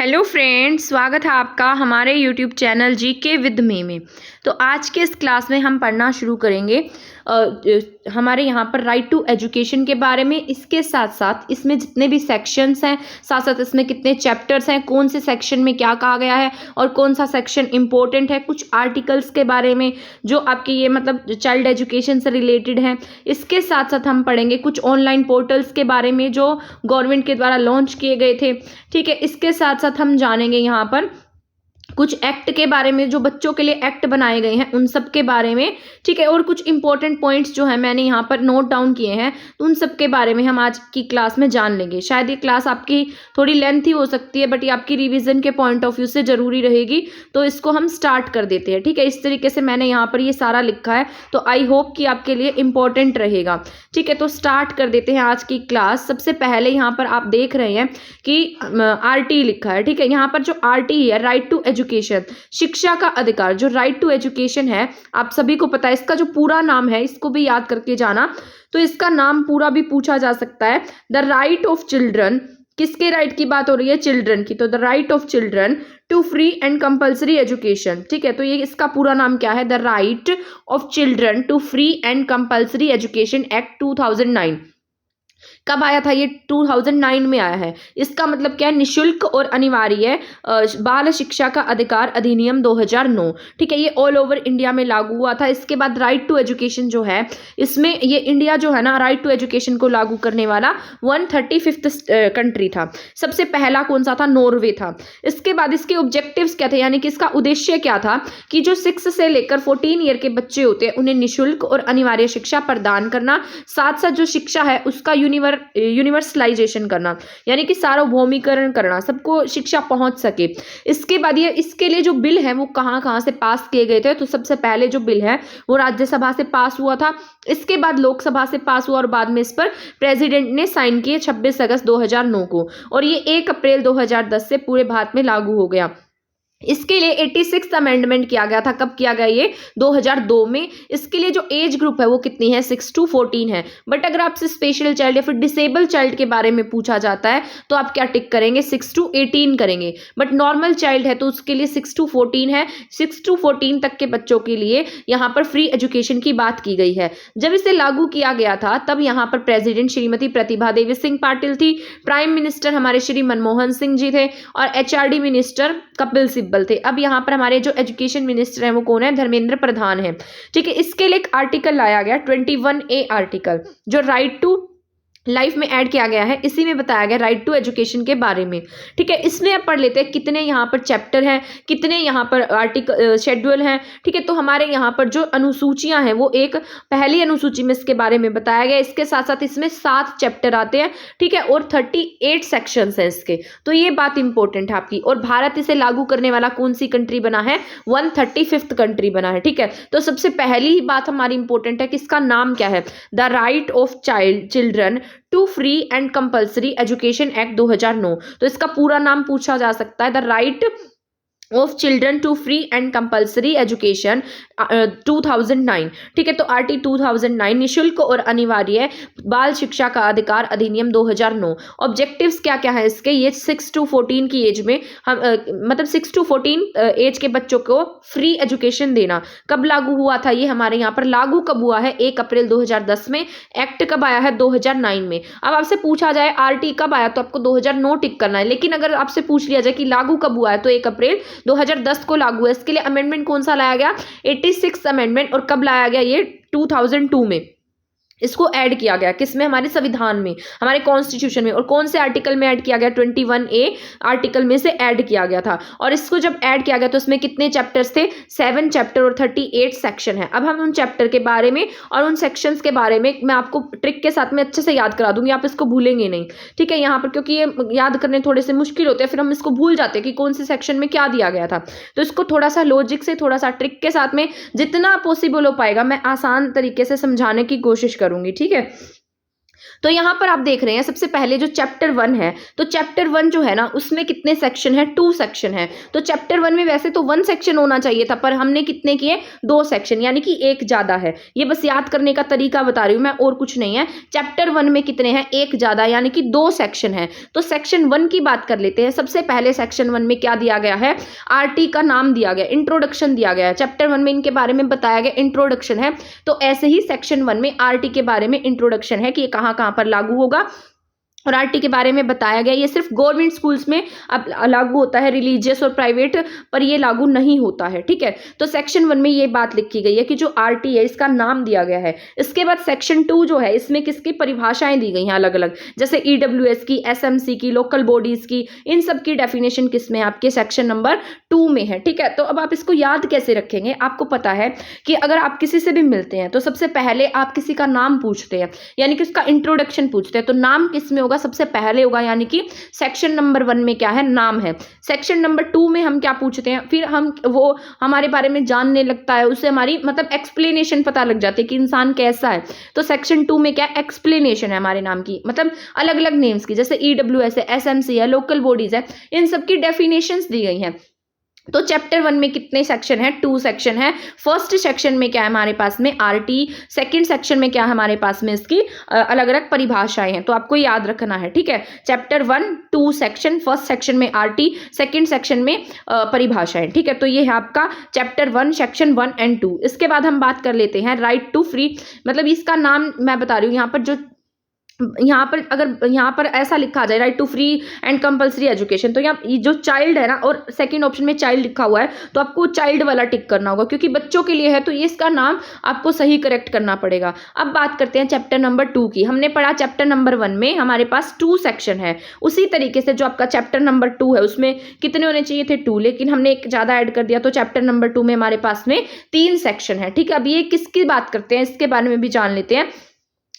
Hello friends, स्वागत है आपका हमारे YouTube channel GK with me में। तो आज के इस क्लास में हम पढ़ना शुरू करेंगे हमारे यहाँ पर राइट टू एजुकेशन के बारे में। इसके साथ साथ इसमें जितने भी सेक्शंस हैं, साथ साथ इसमें कितने चैप्टर्स हैं, कौन से सेक्शन में क्या कहा गया है और कौन सा सेक्शन इम्पोर्टेंट है, कुछ आर्टिकल्स के बारे में जो आपके ये मतलब चाइल्ड एजुकेशन से रिलेटेड हैं। इसके साथ साथ हम पढ़ेंगे कुछ ऑनलाइन पोर्टल्स के बारे में जो गवर्नमेंट के द्वारा लॉन्च किए गए थे। ठीक है, इसके साथ साथ हम जानेंगे यहाँ पर कुछ एक्ट के बारे में, जो बच्चों के लिए एक्ट बनाए गए हैं उन सब के बारे में। ठीक है, और कुछ इंपॉर्टेंट पॉइंट्स जो है मैंने यहाँ पर नोट डाउन किए हैं, तो उन सब के बारे में हम आज की क्लास में जान लेंगे। शायद ये क्लास आपकी थोड़ी लेंथी हो सकती है, बट ये आपकी रिवीजन के पॉइंट ऑफ व्यू से ज़रूरी रहेगी। तो इसको हम स्टार्ट कर देते हैं। ठीक है, इस तरीके से मैंने यहाँ पर ये सारा लिखा है, तो आई होप कि आपके लिए इम्पोर्टेंट रहेगा। ठीक है, तो स्टार्ट कर देते हैं आज की क्लास। सबसे पहले यहाँ पर आप देख रहे हैं कि RT लिखा है। ठीक है, यहाँ पर जो RT है, राइट टू एजुकेशन, शिक्षा का अधिकार, जो राइट टू एजुकेशन है आप सभी को पता है। इसका जो पूरा नाम है इसको भी याद करके जाना। तो इसका नाम पूरा भी पूछा जा सकता है, द राइट ऑफ चिल्ड्रन। किसके राइट की बात हो रही है? चिल्ड्रन की। तो the right of children to free and compulsory education. ठीक है, तो ये इसका पूरा नाम क्या है? The right of children to free and compulsory education act 2009। कब आया था ये? 2009 में आया है। इसका मतलब क्या है? निशुल्क और अनिवार्य बाल शिक्षा का अधिकार अधिनियम 2009। ठीक है, ये ऑल ओवर इंडिया में लागू हुआ था। इसके बाद राइट टू एजुकेशन जो है, इसमें ये इंडिया जो है ना, राइट टू एजुकेशन को लागू करने वाला 135th कंट्री था। सबसे पहला कौन सा था? नॉर्वे था। इसके बाद इसके ऑब्जेक्टिव्स क्या थे, यानी कि इसका उद्देश्य क्या था कि जो 6 से लेकर 14 ईयर के बच्चे होते हैं उन्हें निशुल्क और अनिवार्य शिक्षा प्रदान करना, साथ साथ जो शिक्षा है उसका यूनिवर्सलाइजेशन करना, यानी कि सार्वभौमिकरण करना, सबको शिक्षा पहुंच सके। इसके बाद ये इसके लिए जो बिल है वो कहाँ कहाँ से पास किए गए थे? तो सबसे पहले जो बिल है वो राज्यसभा से पास हुआ था, इसके बाद लोकसभा से पास हुआ और बाद में इस पर प्रेसिडेंट ने साइन किए 26 अगस्त 2009 को, और ये 1 अप्रैल 2010 से पूरे भारत में लागू हो गया। इसके लिए 86 अमेंडमेंट किया गया था। कब किया गया? ये 2002 में। इसके लिए जो एज ग्रुप है वो कितनी है? 6 to 14 है। बट अगर आपसे स्पेशल चाइल्ड या फिर डिसेबल चाइल्ड के बारे में पूछा जाता है तो आप क्या टिक करेंगे? 6 to 18 करेंगे। बट नॉर्मल चाइल्ड है तो उसके लिए 6 to 14 है। 6 to 14 तक के बच्चों के लिए यहाँ पर फ्री एजुकेशन की बात की गई है। जब इसे लागू किया गया था तब यहाँ पर प्रेसिडेंट श्रीमती प्रतिभा देवी सिंह पाटिल थी, प्राइम मिनिस्टर हमारे श्री मनमोहन सिंह जी थे, और HRD मिनिस्टर कपिल सिब्बल थे। अब यहाँ पर हमारे जो एजुकेशन मिनिस्टर हैं वो कौन है? धर्मेंद्र प्रधान है। ठीक है, इसके लिए एक आर्टिकल लाया गया 21A आर्टिकल, जो राइट टू लाइफ में ऐड किया गया है। इसी में बताया गया राइट टू एजुकेशन के बारे में। ठीक है, इसमें अब पढ़ लेते हैं कितने यहाँ पर चैप्टर हैं, कितने यहाँ पर आर्टिकल शेड्यूल हैं। ठीक है, तो हमारे यहाँ पर जो अनुसूचियाँ हैं वो एक पहली अनुसूची में इसके बारे में बताया गया। इसके साथ साथ इसमें 7 चैप्टर आते हैं। ठीक है, और 38 सेक्शंस हैं इसके। तो ये बात इंपॉर्टेंट है आपकी। और भारत इसे लागू करने वाला कौन सी कंट्री बना है? 135th कंट्री बना है। ठीक है, तो सबसे पहली ही बात हमारी इंपॉर्टेंट है कि इसका नाम क्या है? The right of children to free and compulsory education act 2009। तो इसका पूरा नाम पूछा जा सकता है, the right of children to free and compulsory education 2009। ठीक है, तो RT 2009 निशुल्क और अनिवार्य बाल शिक्षा का अधिकार अधिनियम 2009। ऑब्जेक्टिव्स क्या क्या है इसके? ये 6 to 14 की एज में हम मतलब 6 to 14 एज के बच्चों को फ्री एजुकेशन देना। कब लागू हुआ था ये? हमारे यहाँ पर लागू कब हुआ है? 1 अप्रैल 2010 में। एक्ट कब आया है? 2009 में। अब आपसे पूछा जाए RT कब आया तो आपको 2009 टिक करना है, लेकिन अगर आपसे पूछ लिया जाए कि लागू कब हुआ है तो 1 अप्रैल 2010 को लागू है। इसके लिए अमेंडमेंट कौन सा लाया गया? 86 अमेंडमेंट। और कब लाया गया? ये 2002 में इसको ऐड किया गया। किसमें? हमारे संविधान में, हमारे कॉन्स्टिट्यूशन में। और कौन से आर्टिकल में ऐड किया गया? 21A आर्टिकल में से ऐड किया गया था। और इसको जब ऐड किया गया तो इसमें कितने चैप्टर्स थे? 7 चैप्टर और 38 सेक्शन है। अब हम उन चैप्टर के बारे में और उन सेक्शंस के बारे में मैं आपको ट्रिक के साथ में अच्छे से याद करा दूंगी, आप इसको भूलेंगे नहीं। ठीक है, यहाँ पर क्योंकि ये याद करने थोड़े से मुश्किल होते हैं, फिर हम इसको भूल जाते हैं कि कौन से सेक्शन में क्या दिया गया था। तो इसको थोड़ा सा लॉजिक से, थोड़ा सा ट्रिक के साथ में जितना पॉसिबल हो पाएगा मैं आसान तरीके से समझाने की कोशिश करूंगी। ठीक है, तो यहाँ पर आप देख रहे हैं सबसे पहले जो चैप्टर 1 है, तो चैप्टर 1 जो है ना उसमें कितने सेक्शन है, 2 सेक्शन है। तो चैप्टर 1 में वैसे तो 1 सेक्शन होना चाहिए था, पर हमने कितने किए, 2 सेक्शन, यानी कि एक ज्यादा है। ये बस याद करने का तरीका बता रही हूँ मैं, और कुछ नहीं है। चैप्टर 1 में कितने हैं, एक ज्यादा, यानी कि 2 सेक्शन है। तो सेक्शन 1 की बात कर लेते हैं। सबसे पहले सेक्शन 1 में क्या दिया गया है, आरटी का नाम दिया गया, इंट्रोडक्शन दिया गया है। चैप्टर 1 में इनके बारे में बताया गया, इंट्रोडक्शन है। तो ऐसे ही सेक्शन 1 में आरटी के बारे में इंट्रोडक्शन है कि ये कहाँ कहाँ पर लागू होगा, और आरटी के बारे में बताया गया। ये सिर्फ गवर्नमेंट स्कूल्स में अब लागू होता है, रिलीजियस और प्राइवेट पर ये लागू नहीं होता है, ठीक है। तो सेक्शन 1 में ये बात लिखी गई है कि जो आरटी है इसका नाम दिया गया है। इसके बाद सेक्शन 2 जो है, इसमें किसकी परिभाषाएं दी गई हैं अलग अलग, जैसे ईडब्ल्यूएस की, एसएमसी की, लोकल बॉडीज की, इन सब की डेफिनेशन किसमें, आपके सेक्शन नंबर 2 में है, ठीक है। तो अब आप इसको याद कैसे रखेंगे, आपको पता है कि अगर आप किसी से भी मिलते हैं तो सबसे पहले आप किसी का नाम पूछते हैं, यानी कि उसका इंट्रोडक्शन पूछते हैं। तो नाम किसमें होगा, सबसे पहले होगा, यानी कि सेक्शन नंबर 1 में क्या है, नाम है। सेक्शन नंबर 2 में हम क्या पूछते हैं, फिर हम वो हमारे बारे में जानने लगता है, उससे हमारी मतलब एक्सप्लेनेशन पता लग जाती है कि इंसान कैसा है। तो सेक्शन 2 में क्या एक्सप्लेनेशन है हमारे नाम की, मतलब अलग अलग नेम्स की, जैसे ईडब्ल्यूएस है, एसएमसी है, लोकल बॉडीज है, इन सब की डेफिनेशंस दी गई हैं। तो चैप्टर 1 में कितने सेक्शन है, 2 सेक्शन है। फर्स्ट सेक्शन में क्या है हमारे पास में, आरटी। सेकंड सेक्शन में क्या है हमारे पास में, इसकी अलग अलग परिभाषाएं हैं, तो आपको याद रखना है, ठीक है। चैप्टर 1 2 सेक्शन, फर्स्ट सेक्शन में आरटी, सेकंड सेक्शन में परिभाषाएं, ठीक है। तो ये है आपका चैप्टर 1 सेक्शन 1 एंड 2। इसके बाद हम बात कर लेते हैं राइट टू फ्री, मतलब इसका नाम मैं बता रही हूँ यहाँ पर, जो यहाँ पर अगर यहाँ पर ऐसा लिखा जाए right to free and compulsory education, तो यहाँ जो चाइल्ड है ना, और सेकंड ऑप्शन में चाइल्ड लिखा हुआ है, तो आपको चाइल्ड वाला टिक करना होगा, क्योंकि बच्चों के लिए है, तो ये इसका नाम आपको सही करेक्ट करना पड़ेगा। अब बात करते हैं चैप्टर नंबर 2 की। हमने पढ़ा चैप्टर नंबर 1 में हमारे पास 2 सेक्शन है, उसी तरीके से जो आपका चैप्टर नंबर 2 है उसमें कितने होने चाहिए थे, 2, लेकिन हमने एक ज्यादा ऐड कर दिया, तो चैप्टर नंबर 2 में हमारे पास में 3 सेक्शन है, ठीक है। अब ये किसकी बात करते हैं, इसके बारे में भी जान लेते हैं।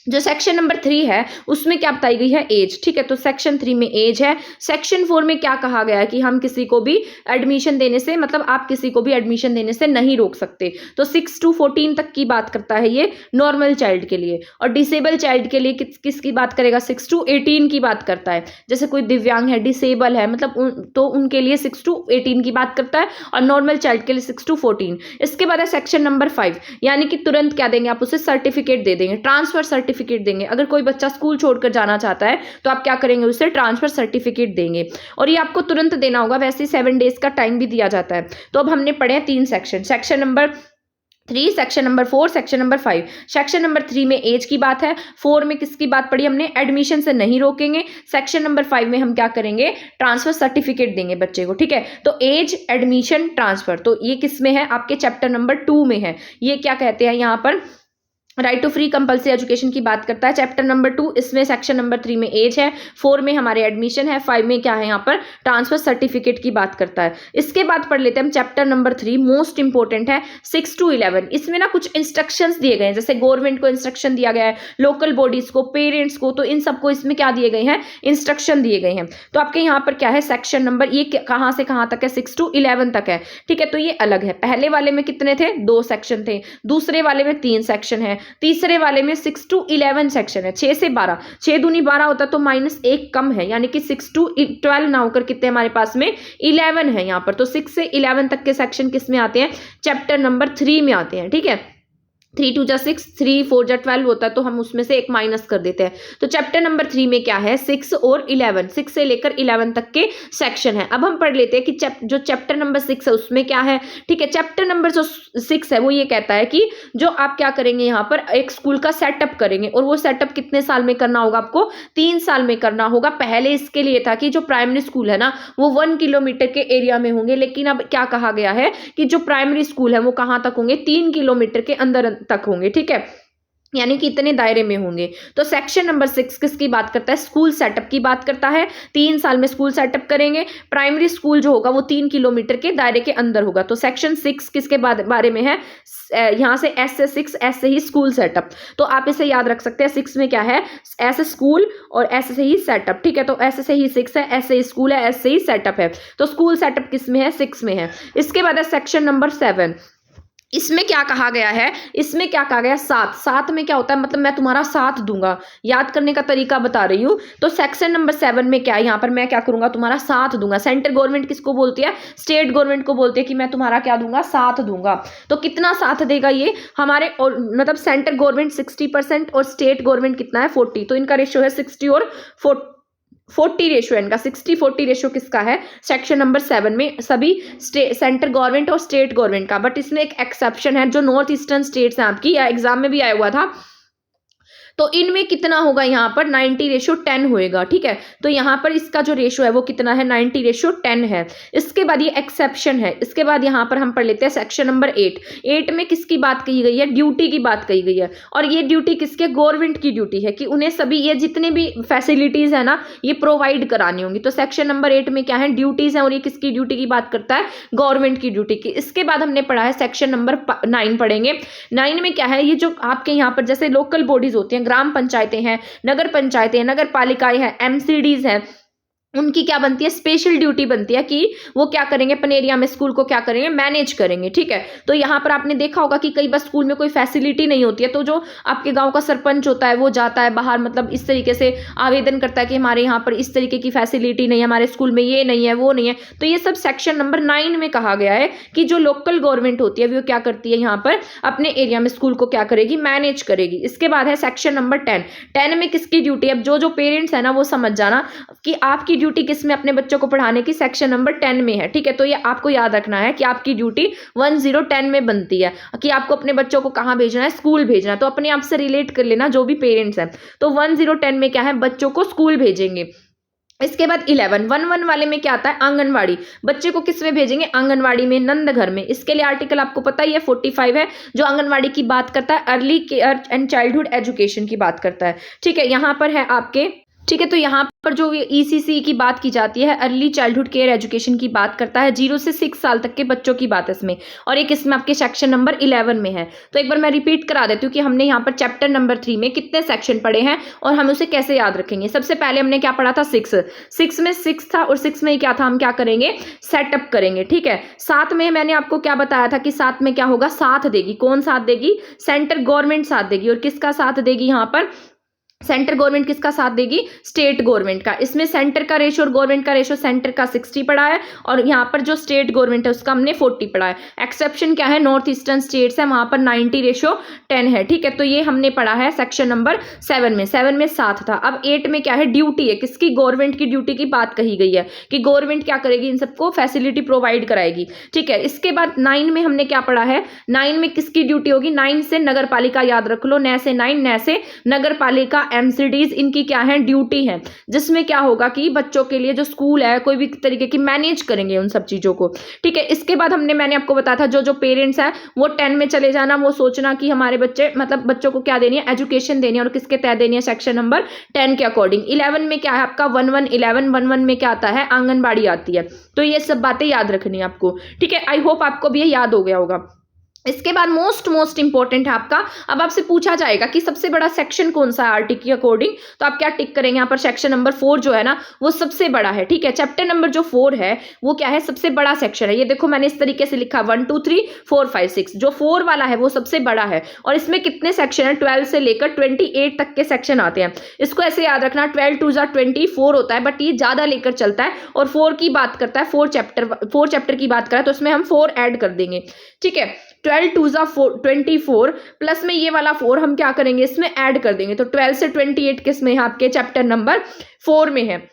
जो सेक्शन नंबर 3 है उसमें क्या बताई गई है, एज, ठीक है। तो सेक्शन 3 में एज है। सेक्शन 4 में क्या कहा गया है कि हम किसी को भी एडमिशन देने से, मतलब आप किसी को भी एडमिशन देने से नहीं रोक सकते। तो 6 to 14 तक की बात करता है ये नॉर्मल चाइल्ड के लिए, और डिसेबल चाइल्ड के लिए किसकी बात करेगा, 6 to 18 की बात करता है। जैसे कोई दिव्यांग है, डिसेबल है, मतलब तो उनके लिए 6 to 18 की बात करता है, और नॉर्मल चाइल्ड के लिए 6 to 14। इसके बाद है सेक्शन नंबर 5, यानी कि तुरंत क्या देंगे आप उसे, सर्टिफिकेट दे देंगे, ट्रांसफर सर्टिफिकेट देंगे। अगर कोई बच्चा स्कूल छोड़कर जाना चाहता है तो आप क्या करेंगे, उसे ट्रांसफर सर्टिफिकेट देंगे, और ये आपको तुरंत देना होगा। वैसे 7 डेज का टाइम भी दिया जाता है। तो अब हमने पढ़े 3 section, section number 3, section number 4, section number 5। Section number 3 में एज की बात है, 4 में किसकी बात पढ़ी हमने, एडमिशन से नहीं रोकेंगे। सेक्शन नंबर 5 में हम क्या करेंगे, ट्रांसफर सर्टिफिकेट देंगे बच्चे को, ठीक है। तो एज, एडमिशन, ट्रांसफर, तो ये किस में है, आपके चैप्टर नंबर 2 में है। ये क्या कहते हैं यहाँ पर, right to free compulsory education की बात करता है चैप्टर नंबर 2। इसमें सेक्शन नंबर 3 में एज है, 4 में हमारे एडमिशन है, 5 में क्या है यहाँ पर, ट्रांसफर सर्टिफिकेट की बात करता है। इसके बाद पढ़ लेते हैं हम चैप्टर नंबर 3, मोस्ट इंपोर्टेंट है, 6 to 11। इसमें ना कुछ इंस्ट्रक्शंस दिए गए हैं, जैसे गवर्नमेंट को इंस्ट्रक्शन दिया गया है, लोकल बॉडीज को, पेरेंट्स को, तो इन सबको इसमें क्या दिए गए हैं, इंस्ट्रक्शन दिए गए हैं। तो आपके यहाँ पर क्या है, सेक्शन नंबर ये कहाँ से कहाँ तक है, 6 to 11 तक है, ठीक है। तो ये अलग है। पहले वाले में कितने थे, 2 सेक्शन थे, दूसरे वाले में 3 सेक्शन है, तीसरे वाले में 6 to 11 सेक्शन है, 6 से 12, 6 दूनी 12 होता तो -1 कम है, यानी कि 6 to 12 ना होकर कितने हमारे पास में 11 है यहाँ पर। तो 6 से 11 तक के सेक्शन किस में आते हैं, चैप्टर नंबर 3 में आते हैं, ठीक है। 3 2 जा 6, 3 4 जा 12 होता है, तो हम उसमें से एक माइनस कर देते हैं। तो चैप्टर नंबर 3 में क्या है, 6 और 11, 6 से लेकर 11 तक के सेक्शन है। अब हम पढ़ लेते हैं कि जो चैप्टर नंबर 6 है उसमें क्या है, ठीक है। चैप्टर नंबर जो 6 है वो ये कहता है कि जो आप क्या करेंगे यहाँ पर, एक स्कूल का सेटअप करेंगे, और वो सेटअप कितने साल में करना होगा, आपको 3 साल में करना होगा। पहले इसके लिए था कि जो प्राइमरी स्कूल है ना वो 1 किलोमीटर के एरिया में होंगे, लेकिन अब क्या कहा गया है कि जो प्राइमरी स्कूल है वो कहाँ तक होंगे, 3 किलोमीटर के अंदर तक होंगे, ठीक है, यानी कि इतने दायरे में होंगे। तो सेक्शन नंबर 6 किसकी बात करता है, स्कूल सेटअप की बात करता है। 3 साल में स्कूल सेटअप करेंगे, प्राइमरी स्कूल जो होगा वो 3 किलोमीटर के दायरे के अंदर होगा। तो सेक्शन 6 किसके बारे में है, यहाँ से एस से 6, एस से ही स्कूल सेटअप, तो आप इसे याद रख सकते हैं। 6 में क्या है, एस स्कूल और एस से ही सेटअप, ठीक है। तो एस से ही 6 है, एस से ही स्कूल है, एस से ही सेटअप है। तो स्कूल सेटअप किस में है, 6 में है। इसके बाद है सेक्शन नंबर 7। इसमें क्या कहा गया है, इसमें क्या कहा गया, साथ, साथ में क्या होता है, मतलब मैं तुम्हारा साथ दूंगा, याद करने का तरीका बता रही हूँ। तो सेक्शन नंबर 7 में क्या है, यहाँ पर मैं क्या करूंगा, तुम्हारा साथ दूंगा। सेंट्रल गवर्नमेंट किसको बोलती है, स्टेट गवर्नमेंट को बोलती है कि मैं तुम्हारा क्या दूंगा, साथ दूंगा। तो कितना साथ देगा ये हमारे, और मतलब सेंट्रल गवर्नमेंट 60% और स्टेट गवर्नमेंट कितना है 40, तो इनका रेशियो है 60 और 40 रेशियो, इनका 60-40 रेशियो किसका है, सेक्शन नंबर 7 में सभी सेंट्रल गवर्नमेंट और स्टेट गवर्नमेंट का। बट इसमें एक एक्सेप्शन है, जो नॉर्थ ईस्टर्न स्टेट्स हैं आपकी, या एग्जाम में भी आया हुआ था, तो इनमें कितना होगा, यहाँ पर 90:10 होएगा, ठीक है। तो यहाँ पर इसका जो रेशियो है वो कितना है, 90:10 है। इसके बाद ये एक्सेप्शन है। इसके बाद यहाँ पर हम पढ़ लेते हैं सेक्शन नंबर 8 में किसकी बात कही गई है, ड्यूटी की बात कही गई है। और ये ड्यूटी किसके, गवर्नमेंट की ड्यूटी है कि उन्हें सभी ये जितने भी फैसिलिटीज है ना ये प्रोवाइड करानी होंगी। तो सेक्शन नंबर 8 में क्या है, ड्यूटीज है, और ये किसकी ड्यूटी की बात करता है, गवर्नमेंट की ड्यूटी की। इसके बाद हमने पढ़ा है सेक्शन नंबर 9 पढ़ेंगे। 9 में क्या है, ये जो आपके यहाँ पर जैसे लोकल बॉडीज होती हैं, ग्राम पंचायतें हैं, नगर पंचायतें हैं, नगर पालिकाएं हैं, एमसीडीज हैं, उनकी क्या बनती है, स्पेशल ड्यूटी बनती है कि वो क्या करेंगे, अपने एरिया में स्कूल को क्या करेंगे, मैनेज करेंगे, ठीक है। तो यहाँ पर आपने देखा होगा कि कई बार स्कूल में कोई फैसिलिटी नहीं होती है, तो जो आपके गांव का सरपंच होता है वो जाता है बाहर, मतलब इस तरीके से आवेदन करता है कि हमारे यहाँ पर इस तरीके की फैसिलिटी नहीं है, हमारे स्कूल में ये नहीं है, वो नहीं है। तो ये सब सेक्शन नंबर 9 में कहा गया है कि जो लोकल गवर्नमेंट होती है वो क्या करती है, यहाँ पर अपने एरिया में स्कूल को क्या करेगी, मैनेज करेगी। इसके बाद है सेक्शन नंबर 10 में किसकी ड्यूटी, अब जो पेरेंट्स है ना वो समझ जाना कि आपकी ड्यूटी किसमें, अपने बच्चों को पढ़ाने की, सेक्शन नंबर 10 में है, ठीक है। तो ये आपको याद रखना है कि आपकी ड्यूटी 1010 में बनती है कि आपको अपने बच्चों को कहाँ भेजना है, स्कूल भेजना है। तो अपने आप से रिलेट कर लेना जो भी पेरेंट्स हैं, तो 1010 में क्या है, बच्चों को स्कूल भेजेंगे। इसके बाद 11 वाले में क्या आता है, आंगनवाड़ी, बच्चे को किस में भेजेंगे, आंगनवाड़ी में, नंद घर में। इसके लिए आर्टिकल आपको पता ही है 45 है, जो आंगनवाड़ी की बात करता है, early care and childhood education की बात करता है, ठीक है। यहाँ पर है आपके, ठीक है। तो यहाँ पर जो ECC की बात की जाती है, अर्ली चाइल्डहुड केयर एजुकेशन की बात करता है, 0 से 6 साल तक के बच्चों की बात है इसमें, और एक इसमें आपके सेक्शन नंबर 11 में है। तो एक बार मैं रिपीट करा देती हूँ कि हमने यहाँ पर चैप्टर नंबर 3 में कितने सेक्शन पढ़े हैं और हम उसे कैसे याद रखेंगे। सबसे पहले हमने क्या पढ़ा था, 6 में 6 था, और 6 में क्या था, हम क्या करेंगे, सेटअप करेंगे, ठीक है। 7 में मैंने आपको क्या बताया था कि 7 में क्या होगा, साथ देगी। कौन साथ देगी, सेंट्रल गवर्नमेंट साथ देगी। और किसका साथ देगी, यहाँ पर सेंट्रल गवर्नमेंट किसका साथ देगी, स्टेट गवर्नमेंट का। इसमें सेंटर का रेशियो और गवर्नमेंट का रेशियो, सेंटर का 60 पड़ा है और यहाँ पर जो स्टेट गवर्नमेंट है उसका हमने 40 पड़ा है। एक्सेप्शन क्या है, नॉर्थ ईस्टर्न स्टेट्स है, वहां पर 90:10 है, ठीक है। तो ये हमने पढ़ा है सेक्शन नंबर 7 में। 7 में साथ था। अब 8 में क्या है, ड्यूटी है, किसकी, गवर्नमेंट की ड्यूटी की बात कही गई है कि गवर्नमेंट क्या करेगी, इन सबको फैसिलिटी प्रोवाइड कराएगी, ठीक है। इसके बाद 9 में हमने क्या पढ़ा है, 9 में किसकी ड्यूटी होगी, 9 से नगर पालिका, याद रख लो, 9 से 9, 9 से नगर पालिका, एमसीडीज, इनकी क्या है, ड्यूटी है, जिसमें क्या होगा कि बच्चों के लिए जो स्कूल है कोई भी तरीके की मैनेज करेंगे उन सब चीजों को, ठीक है। इसके बाद मैंने आपको बताया था जो पेरेंट्स है वो 10 में चले जाना, वो सोचना कि हमारे बच्चे, मतलब बच्चों को क्या देनी है, एजुकेशन देनी है, और किसके तहत देनी है, सेक्शन नंबर 10 के अकॉर्डिंग। 11 में क्या है आपका, 11 में क्या आता है, आंगनबाड़ी आती है। तो ये सब बातें याद रखनी है आपको, ठीक है। आई होप आपको भी ये याद हो गया होगा। इसके बाद मोस्ट इंपॉर्टेंट है आपका, अब आपसे पूछा जाएगा कि सबसे बड़ा सेक्शन कौन सा है आरटी के अकॉर्डिंग, तो आप क्या टिक करेंगे यहाँ पर, सेक्शन नंबर 4 जो है ना वो सबसे बड़ा है, ठीक है। चैप्टर नंबर जो 4 है वो क्या है, सबसे बड़ा सेक्शन है। ये देखो मैंने इस तरीके से लिखा 1 2 3 4 5 6, जो 4 वाला है वो सबसे बड़ा है। और इसमें कितने सेक्शन है, 12 से लेकर 28 तक के सेक्शन आते हैं। इसको ऐसे याद रखना, 12 2 24 होता है, बट ये ज्यादा लेकर चलता है, और 4 की बात करता है, 4 चैप्टर की बात करें तो उसमें हम 4 ऐड कर देंगे, ठीक है। 12 2 24 प्लस में ये वाला 4 हम क्या करेंगे, इसमें ऐड कर देंगे। तो 12 से 28 किस में है, आपके चैप्टर नंबर 4 में है।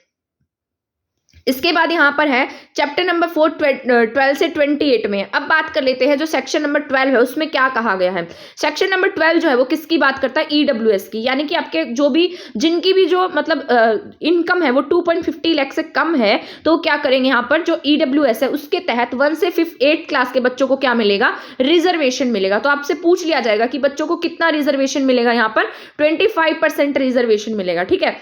इसके बाद यहाँ पर है चैप्टर नंबर 4 12 से 28 में। अब बात कर लेते हैं जो सेक्शन नंबर 12 है उसमें क्या कहा गया है। सेक्शन नंबर 12 जो है वो किसकी बात करता है, EWS की, यानी कि आपके जो भी जिनकी भी जो मतलब इनकम है वो 2.50 लाख से कम है, तो क्या करेंगे यहाँ पर जो EWS है उसके तहत 1 से 8 क्लास के बच्चों को क्या मिलेगा, रिजर्वेशन मिलेगा। तो आपसे पूछ लिया जाएगा कि बच्चों को कितना रिजर्वेशन मिलेगा, यहाँ पर 25% रिजर्वेशन मिलेगा, ठीक है।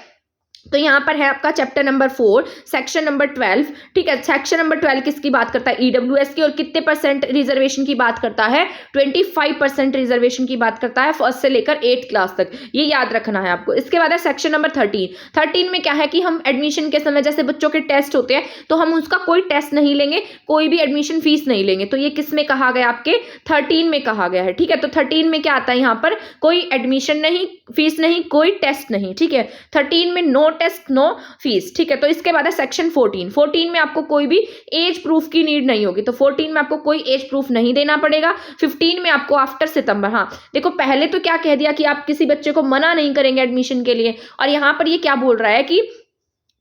तो यहाँ पर है आपका चैप्टर नंबर 4 सेक्शन नंबर 12, ठीक है। सेक्शन नंबर 12 किसकी बात करता है? ईडब्ल्यूएस की। और कितने परसेंट रिजर्वेशन की बात करता है? 25% रिजर्वेशन की बात करता है फर्स्ट से लेकर 8th क्लास तक, ये याद रखना है आपको। इसके बाद है सेक्शन नंबर 13 में क्या है कि हम एडमिशन के समय जैसे बच्चों के टेस्ट होते हैं तो हम उसका कोई टेस्ट नहीं लेंगे, कोई भी एडमिशन फीस नहीं लेंगे। तो ये किस में कहा गया? आपके 13 में कहा गया है, ठीक है। तो 13 में क्या आता है? यहाँ पर कोई एडमिशन नहीं, फीस नहीं, कोई टेस्ट नहीं, ठीक है। 13 में नो टेस्ट नो फीस, ठीक है। तो इसके बाद है सेक्शन 14 में आपको कोई भी एज प्रूफ की नीड नहीं होगी, तो 14 में आपको कोई एज प्रूफ नहीं देना पड़ेगा। 15 में आपको आफ्टर सितंबर, हाँ देखो पहले तो क्या कह दिया कि आप किसी बच्चे को मना नहीं करेंगे एडमिशन के लिए, और यहाँ पर ये क्या बोल रहा है कि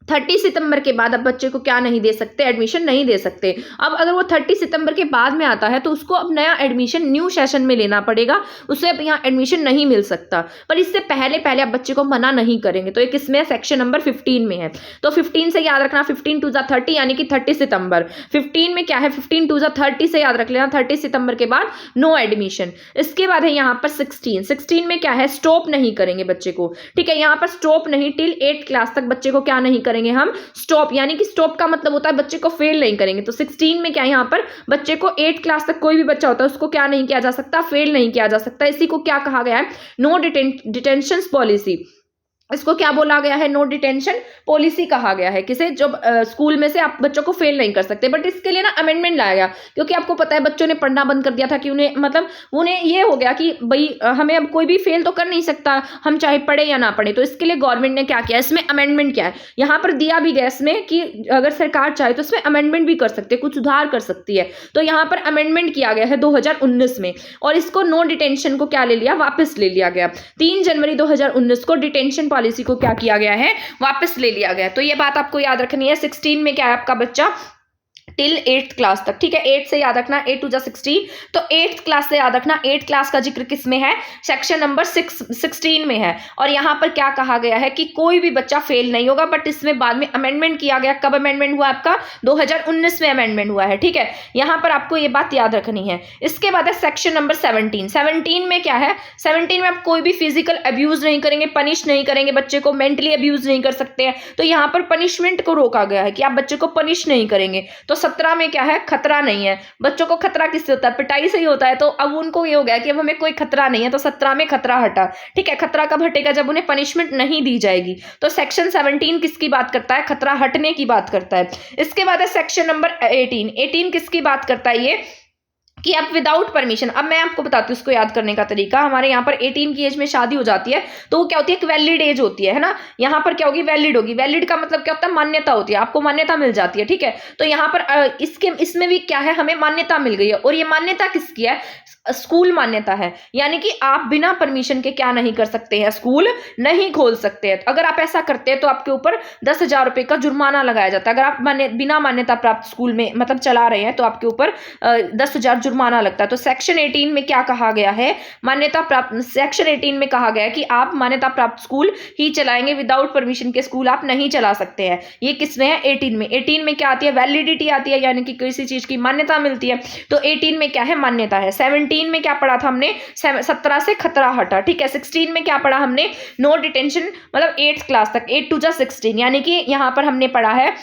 30 सितंबर के बाद अब बच्चे को क्या नहीं दे सकते? एडमिशन नहीं दे सकते। अब अगर वो 30 सितंबर के बाद में आता है तो उसको अब नया एडमिशन न्यू सेशन में लेना पड़ेगा, उसे अब यहाँ एडमिशन नहीं मिल सकता। पर इससे पहले आप बच्चे को मना नहीं करेंगे। तो ये किसमें है? सेक्शन नंबर 15 में है। तो 15 से याद रखना, 15 टू 30 यानी कि 30 सितंबर। 15 में क्या है? 15 टू 30 से याद रख लेना, 30 सितंबर के बाद नो एडमिशन। इसके बाद है यहाँ पर 16 में क्या है? स्टॉप नहीं करेंगे बच्चे को, ठीक है। यहाँ पर स्टॉप नहीं, टिल 8th क्लास तक बच्चे को क्या नहीं करेंगे हम? स्टॉप, यानी कि स्टॉप का मतलब होता है बच्चे को फेल नहीं करेंगे। तो 16 में क्या है? यहाँ पर बच्चे को 8th क्लास तक कोई भी बच्चा होता है उसको क्या नहीं किया जा सकता? फेल नहीं किया जा सकता। इसी को क्या कहा गया है? No detention policy. इसको क्या बोला गया है? नो डिटेंशन पॉलिसी कहा गया है। किसे? जब स्कूल में से आप बच्चों को फेल नहीं कर सकते। बट इसके लिए ना अमेंडमेंट लाया गया, क्योंकि आपको पता है बच्चों ने पढ़ना बंद कर दिया था कि उन्हें मतलब उन्हें ये हो गया कि भाई हमें अब कोई भी फेल तो कर नहीं सकता, हम चाहे पढ़े या ना पढ़े। तो इसके लिए गवर्नमेंट ने क्या किया? इसमें अमेंडमेंट किया है। यहाँ पर दिया भी गया इसमें कि अगर सरकार चाहे तो इसमें अमेंडमेंट भी कर सकती है, कुछ सुधार कर सकती है। तो यहाँ पर अमेंडमेंट किया गया है 2019 में, और इसको नो डिटेंशन को क्या ले लिया? वापस ले लिया गया। 3 जनवरी 2019 को डिटेंशन पॉलिसी को क्या किया गया है? वापस ले लिया गया। तो ये बात आपको याद रखनी है। 16 में क्या है? आपका बच्चा टिल 8th क्लास तक, ठीक है। 8 से याद रखना, 8 टू 16। तो 8th क्लास से याद रखना, 8th क्लास का जिक्र किस में है? सेक्शन नंबर 16 में है। और यहाँ पर क्या कहा गया है कि कोई भी बच्चा फेल नहीं होगा। बट इसमें बाद में अमेंडमेंट किया गया। कब अमेंडमेंट हुआ? आपका 2019 में अमेंडमेंट हुआ है, ठीक है। यहाँ पर आपको ये बात याद रखनी है। इसके बाद है सेक्शन नंबर 17 में क्या है? 17 में आप कोई भी फिजिकल अब्यूज नहीं करेंगे, पनिश नहीं करेंगे, बच्चे को मेंटली अब्यूज नहीं कर सकते हैं। तो यहाँ पर पनिशमेंट को रोका गया है कि आप बच्चे को पनिश नहीं करेंगे। तो 17 में क्या है? खतरा नहीं है। बच्चों को खतरा किससे होता है? पिटाई से ही होता है। तो अब उनको ये हो गया कि अब हमें कोई खतरा नहीं है। तो 17 में खतरा हटा, ठीक है। खतरा कब हटेगा? जब उन्हें पनिशमेंट नहीं दी जाएगी। तो सेक्शन 17 किसकी बात करता है? खतरा हटने की बात करता है। इसके बाद है सेक्शन नंबर 18 किसकी बात करता है? ये कि आप विदाउट परमिशन, अब मैं आपको बताती हूँ इसको याद करने का तरीका। हमारे यहाँ पर 18 की एज में शादी हो जाती है तो वो क्या होती है? एक वैलिड एज होती है ना। यहाँ पर क्या होगी? वैलिड होगी। वैलिड का मतलब क्या होता है? मान्यता होती है, आपको मान्यता मिल जाती है, ठीक है। तो यहाँ पर इसमें भी क्या है? हमें मान्यता मिल गई है। और ये मान्यता किसकी है? स्कूल मान्यता है, यानी कि आप बिना परमिशन के क्या नहीं कर सकते हैं? स्कूल नहीं खोल सकते हैं। अगर आप ऐसा करते हैं तो आपके ऊपर 10,000 रुपए का जुर्माना लगाया जाता है। अगर आप बिना मान्यता प्राप्त स्कूल में मतलब चला रहे हैं तो आपके ऊपर 10,000 जुर्माना लगता है। तो सेक्शन 18 में क्या कहा गया है? मान्यता प्राप्त, सेक्शन 18 में कहा गया है कि आप मान्यता प्राप्त स्कूल ही चलाएंगे, विदाउट परमिशन के स्कूल आप नहीं चला सकते हैं। ये किसमें है? 18 में। 18 में क्या आती है? वैलिडिटी आती है, यानी कि किसी चीज की मान्यता मिलती है। तो 18 में क्या है? मान्यता है। 17 में क्या पढ़ा था हमने? 17 से खतरा हटा, ठीक है। 16 में क्या पढ़ा हमने? नो डिटेंशन, मतलब 8th क्लास तक, 8 टू 16, यानी कि यहाँ पर हमने पढ़ा है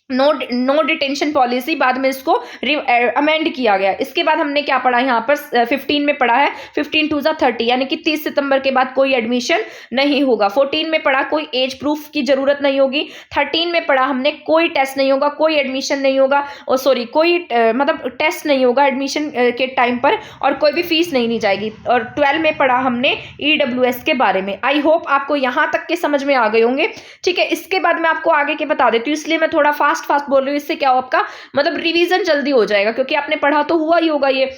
नो डिटेंशन पॉलिसी। बाद में इसको अमेंड किया गया। इसके बाद हमने क्या पढ़ा? यहाँ पर 15 में पढ़ा है 15 टू 30, यानी कि 30 सितंबर के बाद कोई एडमिशन नहीं होगा। 14 में पढ़ा कोई एज प्रूफ की जरूरत नहीं होगी। 13 में पढ़ा हमने कोई टेस्ट नहीं होगा, कोई एडमिशन नहीं होगा, और सॉरी कोई मतलब टेस्ट नहीं होगा एडमिशन के टाइम पर, और कोई भी फीस नहीं ली जाएगी। और 12 में पढ़ा हमने EWS के बारे में। आई होप आपको यहाँ तक के समझ में आ गए होंगे, ठीक है। इसके बाद मैं आपको आगे के बता देती हूँ, इसलिए मैं थोड़ा फास्ट बोल रही हूँ। इससे क्या हो? आपका मतलब रिवीजन जल्दी हो जाएगा, क्योंकि आपने पढ़ा तो हुआ ही होगा ये।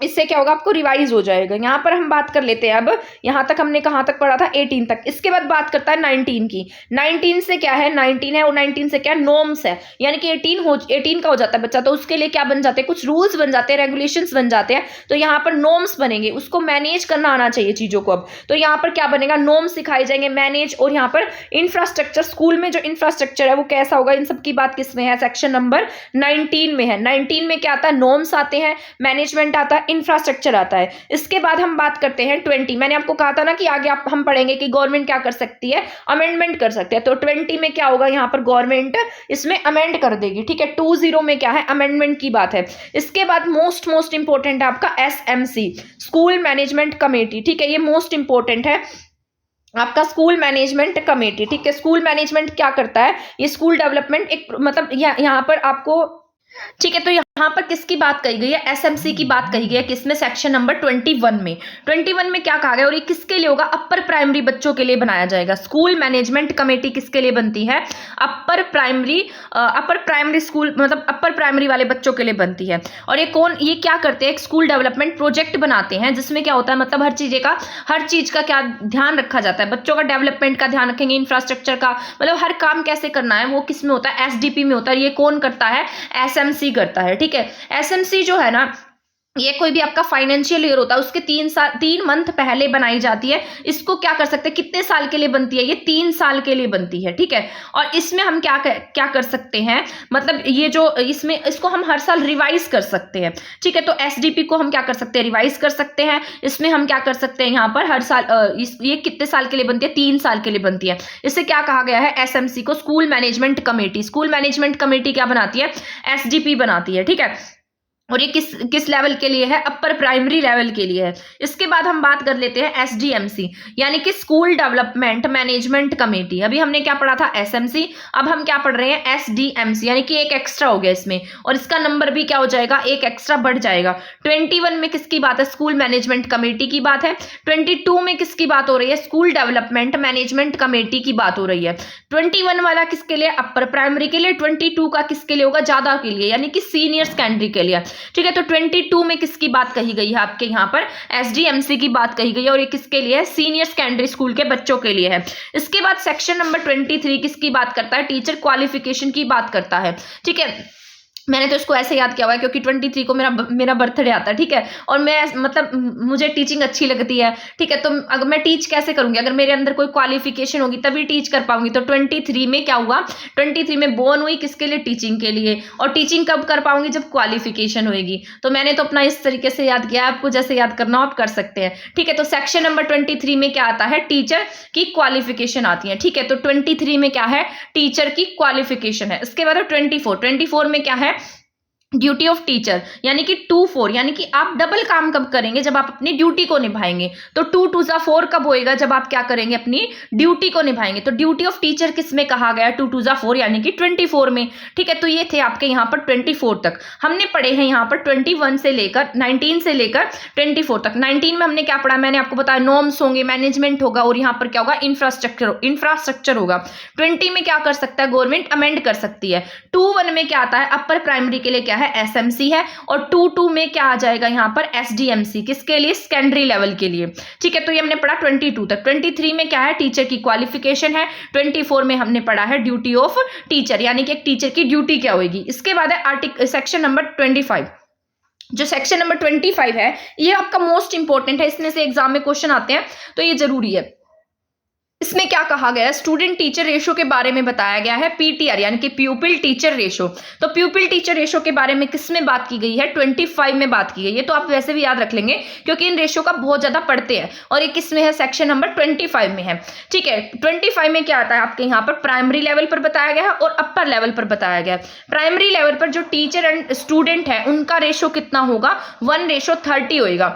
इससे क्या होगा? आपको रिवाइज हो जाएगा। यहाँ पर हम बात कर लेते हैं। अब यहाँ तक हमने कहाँ तक पढ़ा था? 18 तक। इसके बाद बात करता है 19 की। 19 से क्या है? 19 है, और 19 से क्या? नॉर्म्स है, यानी कि 18 का हो जाता है बच्चा, तो उसके लिए क्या बन जाते हैं? कुछ रूल्स बन जाते हैं, रेगुलेशंस बन जाते हैं। तो यहाँ पर नॉर्म्स बनेंगे, उसको मैनेज करना आना चाहिए चीजों को। अब तो यहाँ पर क्या बनेगा? नॉर्म्स सिखाए जाएंगे, मैनेज। और यहाँ पर इंफ्रास्ट्रक्चर, स्कूल में जो इंफ्रास्ट्रक्चर है वो कैसा होगा? इन सब की बात किसमें है? सेक्शन नंबर 19 में है। 19 में क्या आता है? नॉर्म्स आते हैं, मैनेजमेंट आता है, इंफ्रास्ट्रक्चर आता है। इसके बाद हम बात करते हैं 20। मैंने आपको कहा था ना कि आगे हम पढ़ेंगे कि गवर्नमेंट क्या कर सकती है, अमेंडमेंट कर सकते हैं। तो 20 में क्या होगा, यहाँ पर गवर्नमेंट इसमें अमेंड कर देगी, ठीक है। 20 में क्या है, अमेंडमेंट की बात है। इसके बाद मोस्ट इंपॉर्टेंट है आपका SMC, स्कूल मैनेजमेंट कमेटी, ठीक है। ये मोस्ट इंपॉर्टेंट है आपका स्कूल मैनेजमेंट कमेटी, ठीक है। स्कूल मैनेजमेंट क्या करता है, ये स्कूल डेवलपमेंट एक मतलब यहाँ पर आपको, ठीक है। तो यहाँ पर किसकी बात कही गई है, SMC की बात कही गई है। किसमें, सेक्शन नंबर 21 में। 21 में क्या कहा गया, और ये किसके लिए होगा, अपर प्राइमरी बच्चों के लिए बनाया जाएगा। स्कूल मैनेजमेंट कमेटी किसके लिए बनती है, अपर प्राइमरी स्कूल मतलब अपर प्राइमरी वाले बच्चों के लिए बनती है। और ये क्या करते हैं, एक स्कूल डेवलपमेंट प्रोजेक्ट बनाते हैं, जिसमें क्या होता है, मतलब हर चीज का क्या ध्यान रखा जाता है, बच्चों का डेवलपमेंट का ध्यान रखेंगे, इंफ्रास्ट्रक्चर का, मतलब हर काम कैसे करना है वो किसमें होता है, SDP में होता है। ये कौन करता है, SMC करता है, ठीक है। SMC जो है ना, ये कोई भी आपका फाइनेंशियल ईयर होता है उसके 3 मंथ पहले बनाई जाती है। इसको क्या कर सकते हैं, कितने साल के लिए बनती है, ये 3 साल के लिए बनती है, ठीक है। और इसमें हम क्या कर सकते हैं, मतलब ये जो इसको हम हर साल रिवाइज कर सकते हैं, ठीक है। तो SDP को हम क्या कर सकते हैं, रिवाइज कर सकते हैं। इसमें हम क्या कर सकते हैं, यहाँ पर हर साल ये कितने साल के लिए बनती है, 3 साल के लिए बनती है। इससे क्या कहा गया है, SMC को school management committee. School management committee क्या बनाती है, SDP बनाती है, ठीक है। और ये किस लेवल के लिए है, अपर प्राइमरी लेवल के लिए है। इसके बाद हम बात कर लेते हैं SDMC, यानी कि स्कूल डेवलपमेंट मैनेजमेंट कमेटी। अभी हमने क्या पढ़ा था, SMC, अब हम क्या पढ़ रहे हैं, SDMC, यानी कि एक एक्स्ट्रा हो गया इसमें, और इसका नंबर भी क्या हो जाएगा, एक एक्स्ट्रा बढ़ जाएगा। 21 में किसकी बात है, स्कूल मैनेजमेंट कमेटी की बात है। 22 में किसकी बात हो रही है, स्कूल डेवलपमेंट मैनेजमेंट कमेटी की बात हो रही है। 21 वाला किसके लिए, अपर प्राइमरी के लिए। 22 का किसके लिए होगा, ज्यादा के लिए, यानी कि सीनियर सेकेंडरी के लिए, ठीक है। तो 22 में किसकी बात कही गई है, आपके यहाँ पर SDMC की बात कही गई है, और ये किसके लिए है, सीनियर सेकेंडरी स्कूल के बच्चों के लिए है। इसके बाद सेक्शन नंबर 23 किसकी बात करता है, टीचर क्वालिफिकेशन की बात करता है, ठीक है। मैंने तो इसको ऐसे याद किया हुआ है क्योंकि 23 को मेरा बर्थडे आता है, ठीक है। और मैं मतलब मुझे टीचिंग अच्छी लगती है, ठीक है। तो अगर मैं टीच कैसे करूंगी, अगर मेरे अंदर कोई क्वालिफिकेशन होगी तभी टीच कर पाऊंगी। तो 23 में क्या हुआ, 23 में बोर्न हुई किसके लिए, टीचिंग के लिए। और टीचिंग कब कर पाऊंगी, जब क्वालिफिकेशन होगी। तो मैंने तो अपना इस तरीके से याद किया, आपको जैसे याद करना हो आप कर सकते हैं, ठीक है। तो सेक्शन नंबर 23 में क्या आता है, टीचर की क्वालिफिकेशन आती है, ठीक है। तो 23 में क्या है, टीचर की क्वालिफिकेशन है। इसके बाद 24 में क्या है, ड्यूटी ऑफ टीचर, यानी कि 2-4, यानी कि आप डबल काम कब करेंगे, जब आप अपनी ड्यूटी को निभाएंगे। तो 2-2 कब होएगा, जब आप क्या करेंगे, अपनी ड्यूटी को निभाएंगे। तो ड्यूटी ऑफ टीचर किसमें कहा गया, 2-2 यानी कि 24 में, ठीक है। तो ये थे आपके यहाँ पर 24 तक हमने पढ़े हैं, यहाँ पर 19 से लेकर 24 तक। 19 में हमने क्या पढ़ा, मैंने आपको बताया, नॉर्म्स होंगे, मैनेजमेंट होगा, और यहाँ पर क्या होगा, इंफ्रास्ट्रक्चर होगा। 20 में क्या कर सकता है, गवर्नमेंट अमेंड कर सकती है। 21 में क्या आता है, अपर प्राइमरी के लिए क्या है, SMC है। और 22 में क्या आ जाएगा, यहाँ पर SDMC, किसके लिए, सेकेंडरी लेवल के लिए, ठीक है। तो ये हमने पढ़ा 22 तक। 23 में क्या है, टीचर की क्वालिफिकेशन है। 24 में हमने पढ़ा है ड्यूटी ऑफ टीचर, यानी कि एक टीचर की ड्यूटी क्या होगी। इसके बाद है सेक्शन नंबर 25। जो सेक्शन नंबर 25 है, ये आपका मोस्ट इंपॉर्टेंट है, इसमें से एग्जाम में क्वेश्चन आते हैं, तो ये जरूरी है। इसमें क्या कहा गया है, स्टूडेंट टीचर रेशो के बारे में बताया गया है, PTR, यानी कि प्यूपिल टीचर रेशो। तो प्यूपिल टीचर रेशो के बारे में किसमें बात की गई है, 25 में बात की गई है। तो आप वैसे भी याद रख लेंगे क्योंकि इन रेशो का बहुत ज्यादा पढ़ते हैं। और ये किसमें है, सेक्शन नंबर 25 में है, ठीक है। 25 में क्या आता है, आपके यहाँ पर प्राइमरी लेवल पर बताया गया है और अपर लेवल पर बताया गया है। प्राइमरी लेवल पर जो टीचर एंड स्टूडेंट है उनका रेशो कितना होगा, 1:30 होगा।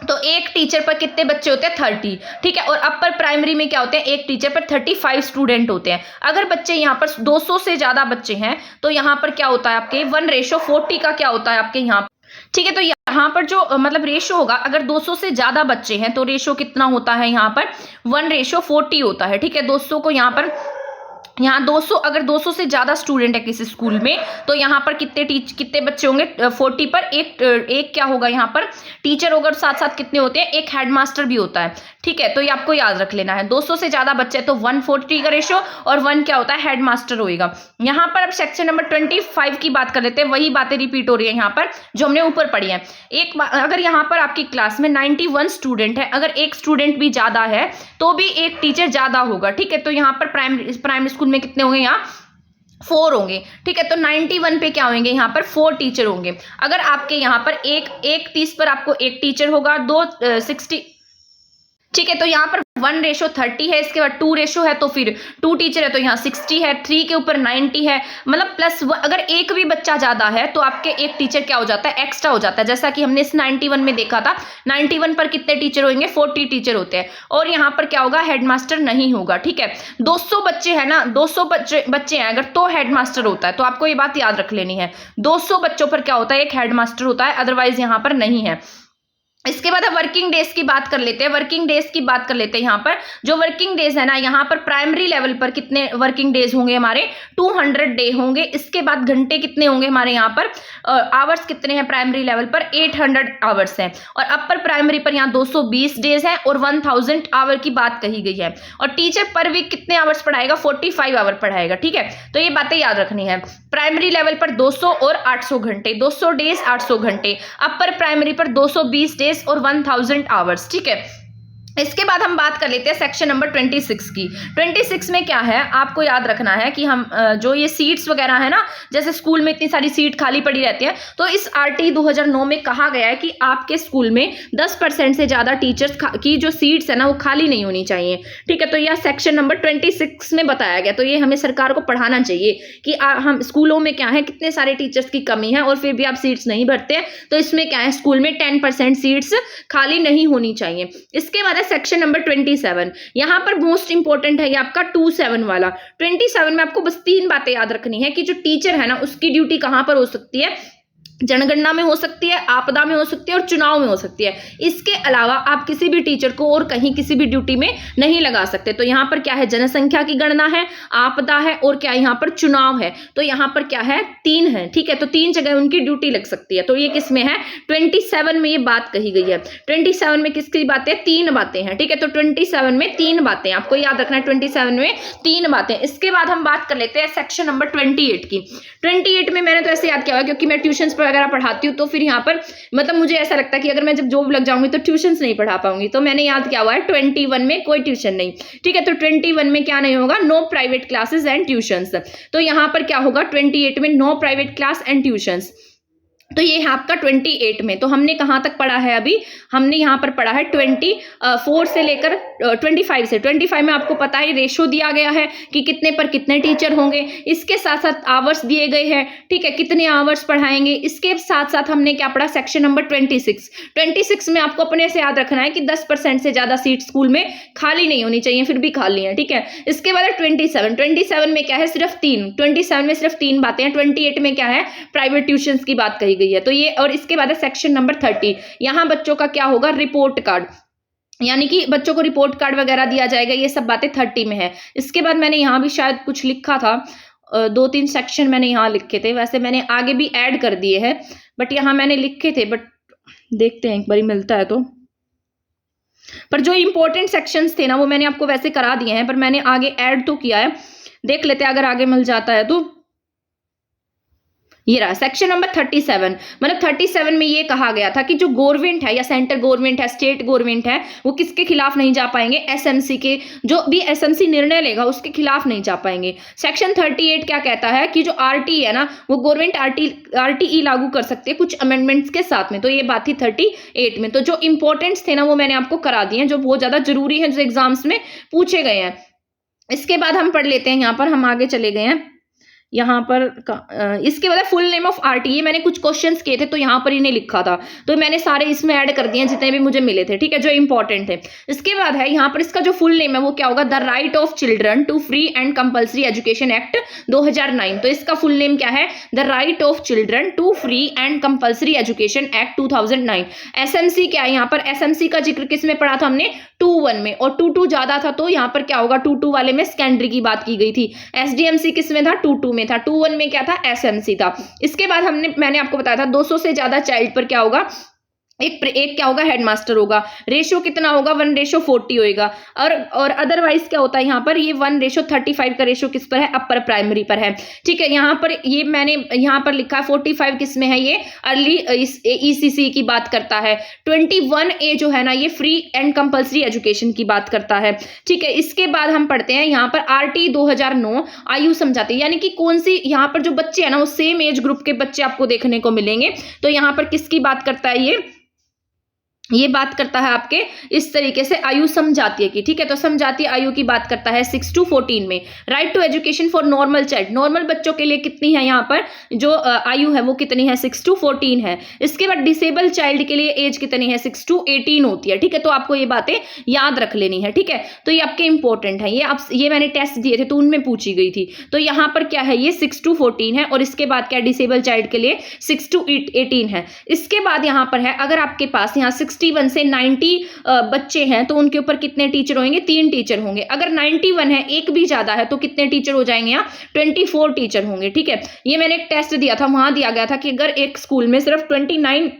तो एक टीचर पर कितने बच्चे होते हैं, 30, ठीक है। और अपर प्राइमरी में क्या होते हैं, एक टीचर पर 35 स्टूडेंट होते हैं। अगर बच्चे यहाँ पर 200 से ज्यादा बच्चे हैं तो यहाँ पर क्या होता है, आपके 1:40 का क्या होता है आपके यहाँ, ठीक है। तो यहाँ पर जो मतलब रेशो होगा, अगर 200 से ज्यादा बच्चे हैं तो रेशो कितना होता है, यहाँ पर 1:40 होता है, ठीक है। 200 को यहाँ पर 200, अगर 200 से ज्यादा स्टूडेंट है किसी स्कूल में तो यहाँ पर कितने बच्चे होंगे, 40 पर एक क्या होगा, यहाँ पर टीचर होगा, साथ साथ कितने होते हैं, एक हेडमास्टर भी होता है, ठीक है। तो ये आपको याद रख लेना है, 200 से ज्यादा बच्चे तो 140 का रेशो, और 1 क्या होता है, हेडमास्टर होएगा। यहाँ पर अब सेक्शन नंबर 25 की बात कर लेते हैं, वही बातें रिपीट हो रही है यहाँ पर जो हमने ऊपर पढ़ी है। अगर यहाँ पर आपकी क्लास में 91 स्टूडेंट है, अगर एक स्टूडेंट भी ज्यादा है तो भी एक टीचर ज्यादा होगा, ठीक है। तो यहाँ पर प्राइमरी स्कूल में कितने होंगे, यहाँ 4 होंगे, ठीक है। तो 91 पे क्या होंगे, यहाँ पर 4 टीचर होंगे। अगर आपके यहाँ पर एक 30 पर आपको एक टीचर होगा, 60, ठीक है। तो यहाँ पर 1:30 है, इसके बाद 2 है, तो फिर 2 टीचर है, तो यहाँ 60 है, 3 के ऊपर 90 है, मतलब प्लस अगर एक भी बच्चा ज्यादा है तो आपके एक टीचर क्या हो जाता है, एक्स्ट्रा हो जाता है। जैसा कि हमने इस 91 में देखा था, 91 पर कितने टीचर होंगे, 40 टीचर होते हैं। और यहाँ पर क्या होगा, हेडमास्टर नहीं होगा, ठीक है। 200 बच्चे हैं ना, 200 बच्चे हैं अगर, तो हेडमास्टर होता है। तो आपको ये बात याद रख लेनी है, 200 बच्चों पर क्या होता है, एक हेडमास्टर होता है, अदरवाइज यहाँ पर नहीं है। इसके बाद अब वर्किंग डेज की बात कर लेते हैं। वर्किंग डेज की बात कर लेते हैं। यहाँ पर जो वर्किंग डेज है ना, यहाँ पर प्राइमरी लेवल पर कितने वर्किंग डेज होंगे हमारे, 200 डे होंगे। इसके बाद घंटे कितने होंगे हमारे यहाँ पर, आवर्स कितने हैं प्राइमरी लेवल पर, 800 आवर्स हैं। और अपर प्राइमरी पर यहाँ 220 डेज हैं और 1000 आवर की बात कही गई है। और टीचर पर वीक कितने आवर्स पढ़ाएगा, 45 आवर पढ़ाएगा, ठीक है। तो ये बातें याद रखनी है। प्राइमरी लेवल पर 200 और 800 घंटे, 200 डेज 800 घंटे। अपर प्राइमरी पर 220 डेज और 1000 आवर्स, ठीक है। इसके बाद हम बात कर लेते हैं सेक्शन नंबर 26 की। 26 में क्या है, आपको याद रखना है कि हम जो ये सीट्स वगैरह है ना, जैसे स्कूल में इतनी सारी सीट खाली पड़ी रहती है, तो इस RT 2009 में कहा गया है कि आपके स्कूल में 10% से ज्यादा टीचर्स की जो सीट्स है ना वो खाली नहीं होनी चाहिए, ठीक है। तो यह सेक्शन नंबर 26 में बताया गया। तो ये हमें सरकार को पढ़ाना चाहिए कि हम स्कूलों में क्या है, कितने सारे टीचर्स की कमी है और फिर भी आप सीट्स नहीं भरते, तो इसमें क्या है, स्कूल में 10% सीट्स खाली नहीं होनी चाहिए। इसके बाद सेक्शन नंबर 27, यहां पर मोस्ट इंपोर्टेंट है ये आपका 27 वाला। 27 में आपको बस 3 बातें याद रखनी है कि जो टीचर है ना उसकी ड्यूटी कहां पर हो सकती है, जनगणना में हो सकती है, आपदा में हो सकती है और चुनाव में हो सकती है। इसके अलावा आप किसी भी टीचर को और कहीं किसी भी ड्यूटी में नहीं लगा सकते। तो यहाँ पर क्या है, जनसंख्या की गणना है, आपदा है और क्या यहाँ पर चुनाव है। तो यहाँ पर क्या है, 3 है, ठीक है। तो 3 जगह उनकी ड्यूटी लग सकती है। तो ये किस में है, 27 में ये बात कही गई है। 27 में किसकी बातें, 3 बातें हैं, ठीक है। तो 27 में 3 बातें आपको याद रखना है, 27 में 3 बातें। इसके बाद हम बात कर लेते हैं सेक्शन नंबर 28 की। 28 में मैंने तो ऐसे याद किया हुआ क्योंकि मैं ट्यूशंस पर अगर पढ़ाती हूँ तो फिर यहाँ पर मतलब मुझे ऐसा लगता है कि अगर मैं जब जॉब लग जाऊंगी तो ट्यूशंस नहीं पढ़ा पाऊंगी, तो मैंने याद किया हुआ है 21 में कोई ट्यूशन नहीं, ठीक है। तो 21 में क्या नहीं होगा, no private classes and tuitions. तो यहाँ पर क्या होगा, 28 में no private class and tuitions. तो ये है आपका 28 में। तो हमने कहाँ तक पढ़ा है, अभी हमने यहाँ पर पढ़ा है 24 से लेकर 25 से। 25 में आपको पता है रेशो दिया गया है कि कितने पर कितने टीचर होंगे, इसके साथ साथ आवर्स दिए गए हैं, ठीक है, कितने आवर्स पढ़ाएंगे। इसके साथ साथ हमने क्या पढ़ा, सेक्शन नंबर 26 में आपको अपने से याद रखना है कि 10% से ज्यादा सीट स्कूल में खाली नहीं होनी चाहिए, फिर भी खाली है, ठीक है। इसके बाद 27 में क्या है, सिर्फ 3, 27 में सिर्फ 3 बातें हैं। 28 में क्या है, प्राइवेट ट्यूशन की बात कही गई है। तो ये, और इसके बाद है सेक्शन नंबर 30, यहां बच्चों का क्या होगा, रिपोर्ट कार्ड, यानी कि बच्चों को रिपोर्ट कार्ड वगैरह दिया जाएगा। ये सब बातें 30 में है। इसके बाद मैंने यहाँ भी शायद कुछ लिखा था, 2-3 सेक्शन मैंने यहाँ लिखे थे, वैसे मैंने आगे भी ऐड कर दिए हैं, बट यहाँ मैंने लिखे थे, बट देखते हैं एक बार मिलता है तो। पर जो इंपॉर्टेंट सेक्शंस थे ना वो मैंने आपको वैसे करा दिए हैं, पर मैंने आगे ऐड तो किया है, देख लेते हैं अगर आगे मिल जाता है तो। ये रहा सेक्शन नंबर 37। मतलब 37 में ये कहा गया था कि जो गवर्नमेंट है या सेंट्रल गवर्नमेंट है, स्टेट गवर्नमेंट है, वो किसके खिलाफ नहीं जा पाएंगे, एसएमसी के, जो भी एसएमसी निर्णय लेगा उसके खिलाफ नहीं जा पाएंगे। सेक्शन 38 क्या कहता है कि जो आरटी है ना वो गवर्नमेंट आरटीई लागू कर सकती है कुछ अमेंडमेंट्स के साथ में। तो ये बात थी 38 में। तो जो इंपॉर्टेंट्स थे ना वो मैंने आपको करा दिए हैं, जो बहुत ज्यादा जरूरी है, जो एग्जाम्स में पूछे गए हैं। इसके बाद हम पढ़ लेते हैं, यहाँ पर हम आगे चले गए हैं, यहाँ पर इसके बाद फुल नेम ऑफ आरटीई, मैंने कुछ क्वेश्चंस किए थे तो यहाँ पर इन्हें लिखा था, तो मैंने सारे इसमें ऐड कर दिए जितने भी मुझे मिले थे, ठीक है, जो इंपॉर्टेंट थे। इसके बाद है यहाँ पर इसका जो फुल नेम है वो क्या होगा, the right of children to free and compulsory education act 2009। तो इसका फुल नेम क्या है, the right of children to free and compulsory education act 2009। SMC क्या है, यहाँ पर एसएमसी का जिक्र किस में पढ़ा था हमने, 2-1 में, और 2-2 ज्यादा था तो यहाँ पर क्या होगा, 2-2 वाले में सेकेंडरी की बात की गई थी। एसडीएमसी किस में था, 2-2 में था। 2-1 में क्या था, एसएमसी था। इसके बाद मैंने आपको बताया था 200 से ज्यादा चाइल्ड पर क्या होगा, एक क्या होगा, हेडमास्टर होगा। रेशो कितना होगा, 1:40 होएगा। और अदरवाइज क्या होता है यहाँ पर, ये 1:35 का रेशो किस पर है, अपर प्राइमरी पर है। ठीक है, यहाँ पर ये मैंने यहाँ पर लिखा है 45 किस में है, ये अर्ली ECC की बात करता है। 21A जो है ना, ये फ्री एंड कंपल्सरी एजुकेशन की बात करता है। ठीक है, इसके बाद हम पढ़ते हैं यहाँ पर RT 2009 आयु समझाती है, यानी कि कौन सी, यहाँ पर जो बच्चे हैं ना वो सेम एज ग्रुप के बच्चे आपको देखने को मिलेंगे। तो यहाँ पर किसकी बात करता है, ये बात करता है आपके इस तरीके से आयु समझातीय की। ठीक है, तो समझातीय आयु की बात करता है 6 to 14 में। Right to education for normal child, normal बच्चों के लिए कितनी है यहाँ पर जो आयु है वो कितनी है, 6 to 14 है। इसके बाद डिसेबल चाइल्ड के लिए एज कितनी है, 6 to 18 होती है। ठीक है, तो आपको ये बातें याद रख लेनी है। ठीक है, तो ये आपके इंपॉर्टेंट है, ये मैंने टेस्ट दिए थे तो उनमें पूछी गई थी। तो यहाँ पर क्या है, ये 6 to 14 है, और इसके बाद क्या, डिसेबल चाइल्ड के लिए 6 to 18 है। इसके बाद यहाँ पर है, अगर आपके पास यहाँ 61 से 90 बच्चे हैं तो उनके ऊपर कितने टीचर होंगे, 3 टीचर होंगे। अगर 91 है, एक भी ज्यादा है, तो कितने टीचर हो जाएंगे, यहाँ 24 टीचर होंगे। ठीक है, ये मैंने एक टेस्ट दिया था, वहां दिया गया था कि अगर एक स्कूल में सिर्फ 29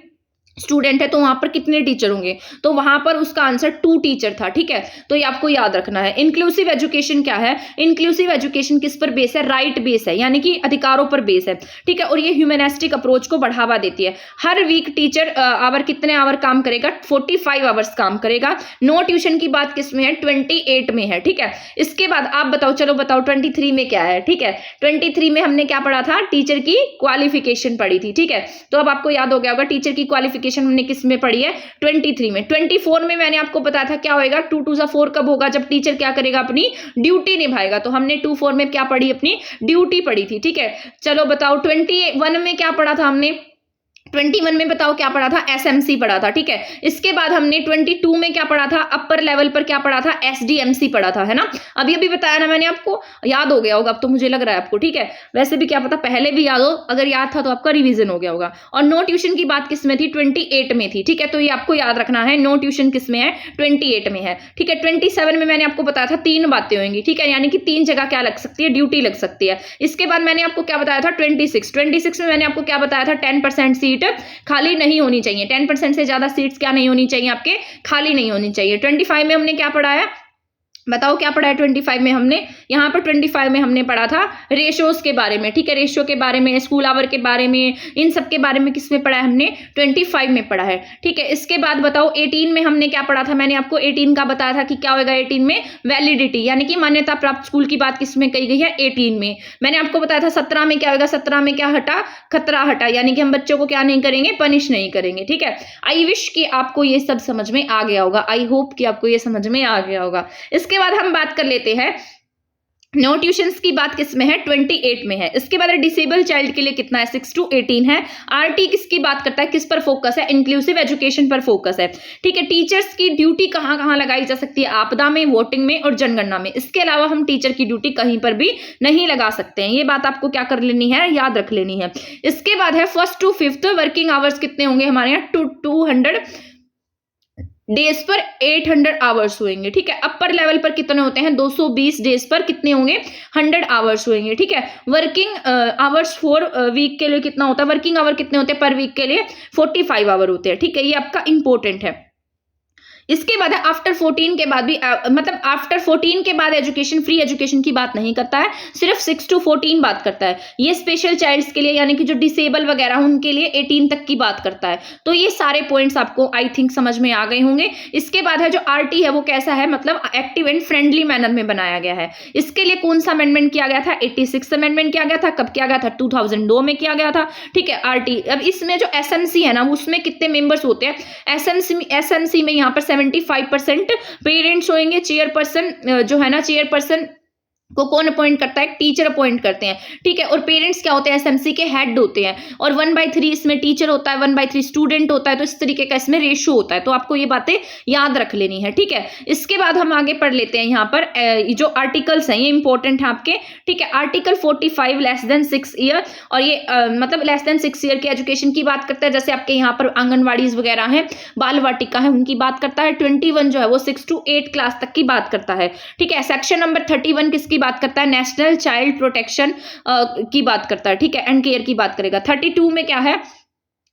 स्टूडेंट है तो वहां पर कितने टीचर होंगे, तो वहां पर उसका आंसर 2 टीचर था। ठीक है, तो ये आपको याद रखना है। इंक्लूसिव एजुकेशन क्या है, इंक्लूसिव एजुकेशन किस पर बेस है, राइट बेस है, यानी कि अधिकारों पर बेस है। ठीक है, और ये ह्यूमैनिस्टिक अप्रोच को बढ़ावा देती है। हर वीक टीचर आवर कितने आवर काम करेगा, 45 आवर्स काम करेगा। नो ट्यूशन की बात किस में है, 28 में है। ठीक है, इसके बाद आप बताओ, चलो बताओ 23 में क्या है। ठीक है, 23 में हमने क्या पढ़ा था, टीचर की क्वालिफिकेशन पढ़ी थी। ठीक है, तो अब आपको याद हो गया होगा टीचर की क्वालिफिकेशन हमने किस में पढ़ी है, 23 में। 24 में मैंने आपको बताया था क्या होएगा, 2 2 4 कब होगा, जब टीचर क्या करेगा, अपनी ड्यूटी निभाएगा। तो हमने 24 में क्या पढ़ी, अपनी ड्यूटी पढ़ी थी। ठीक है, चलो बताओ 21 में क्या पढ़ा था हमने, 21 में बताओ क्या पढ़ा था, SMC पढ़ा था। ठीक है, इसके बाद हमने 22 में क्या पढ़ा था, अपर लेवल पर क्या पढ़ा था, SDMC पढ़ा था, है ना। अभी अभी बताया ना मैंने आपको, याद हो गया होगा अब तो, मुझे लग रहा है आपको। ठीक है, वैसे भी क्या पता पहले भी याद हो, अगर याद था तो आपका रिवीजन हो गया होगा। और नो ट्यूशन की बात किस में थी, 28 में थी। ठीक है, तो ये आपको याद रखना है, नो ट्यूशन किस में है, 28 में है। ठीक है, 27 में मैंने आपको बताया था 3 बातें होंगी। ठीक है, यानी कि 3 जगह क्या लग सकती है, ड्यूटी लग सकती है। इसके बाद मैंने आपको क्या बताया था, 26 में मैंने आपको क्या बताया था, 10% सीट खाली नहीं होनी चाहिए। 10% से ज्यादा सीट्स क्या नहीं होनी चाहिए, आपके खाली नहीं होनी चाहिए। 25 में हमने क्या पढ़ा है, बताओ क्या पढ़ा है 25 में हमने, यहाँ पर 25 में हमने पढ़ा था रेशोज के बारे में। ठीक है, रेशो के बारे में, स्कूल आवर के बारे में, इन सब के बारे में किस में पढ़ा है, हमने 25 में पढ़ा है। ठीक है, इसके बाद बताओ 18 में हमने क्या पढ़ा था, मैंने आपको 18 का बताया था कि क्या होगा 18 में, वैलिडिटी, यानी कि मान्यता प्राप्त स्कूल की बात किस में कही गई है, 18 में। मैंने आपको बताया था 17 में क्या होगा, 17 में क्या हटा, खतरा हटा, यानी कि हम बच्चों को क्या नहीं करेंगे, पनिश नहीं करेंगे। ठीक है, आई विश कि आपको ये सब समझ में आ गया होगा, आई होप कि आपको ये समझ में आ गया होगा। इसके बाद हम बात कर लेते हैं नो ट्यूशंस की बात किस में है, 28 में है। इसके बाद डिसेबल चाइल्ड के लिए कितना है, 6 to 18 है। RT किसकी बात करता है, किस पर फोकस है, इंक्लूसिव एजुकेशन पर फोकस है। ठीक है, टीचर्स की ड्यूटी कहाँ कहाँ लगाई जा सकती है, आपदा में, वोटिंग में और जनगणना में। इसके अलावा हम टीचर की ड्यूटी कहीं पर भी नहीं लगा सकते हैं, ये बात आपको क्या कर लेनी है, याद रख लेनी है। इसके बाद है 1st to 5th working hours कितने होंगे हमारे यहाँ, 200 डेज पर 800 आवर्स होंगे। ठीक है, अपर लेवल पर कितने होते हैं, 220 डेज पर कितने होंगे, 100 आवर्स होंगे। ठीक है, वर्किंग आवर्स फॉर वीक के लिए कितना होता है, वर्किंग आवर कितने होते हैं पर वीक के लिए, 45 आवर होते हैं। ठीक है, ये आपका इंपॉर्टेंट है। इसके बाद है आफ्टर 14 के बाद भी मतलब आफ्टर 14 के बाद एजुकेशन, फ्री एजुकेशन की बात नहीं करता है, सिर्फ 6 to 14 बात करता है। ये स्पेशल चाइल्ड्स के लिए, यानी कि जो डिसेबल वगैरह उनके लिए 18 तक की बात करता है। तो ये सारे पॉइंट्स आपको आई थिंक समझ में आ गए होंगे। इसके बाद है जो RT है वो कैसा है, मतलब एक्टिव एंड फ्रेंडली मैनर में बनाया गया है। इसके लिए कौन सा अमेंडमेंट किया गया था, 86 अमेंडमेंट किया गया था। कब किया गया था, 2002 में किया गया था। ठीक है, RT। अब इसमें जो SMC है ना, उसमें कितने मेंबर्स होते हैं, SMC में यहाँ पर 75% पेरेंट्स होंगे। चेयरपर्सन जो है ना, चेयरपर्सन को कौन अपॉइंट करता है, टीचर अपॉइंट करते हैं। ठीक है, और पेरेंट्स क्या होते हैं, SMC के हेड होते हैं। और 1/3 इसमें टीचर होता है, 1/3 स्टूडेंट होता है। तो इस तरीके का इसमें रेशो होता है, तो आपको ये बातें याद रख लेनी है। ठीक है, इसके बाद हम आगे पढ़ लेते हैं। यहाँ पर जो आर्टिकल्स हैं ये इंपॉर्टेंट है आपके। ठीक है, आर्टिकल 45 लेस देन 6 ईयर, और ये मतलब लेस देन 6 ईयर की एजुकेशन की बात करता है। जैसे आपके यहाँ पर आंगनवाड़ीज वगैरह हैं, बाल वाटिका है, उनकी बात करता है। 21 जो है वो 6 to 8 क्लास तक की बात करता है। ठीक है, सेक्शन नंबर 31 किसकी बात करता है, नेशनल चाइल्ड प्रोटेक्शन की बात करता है। ठीक है, एंड केयर की बात करेगा। 32 में क्या है,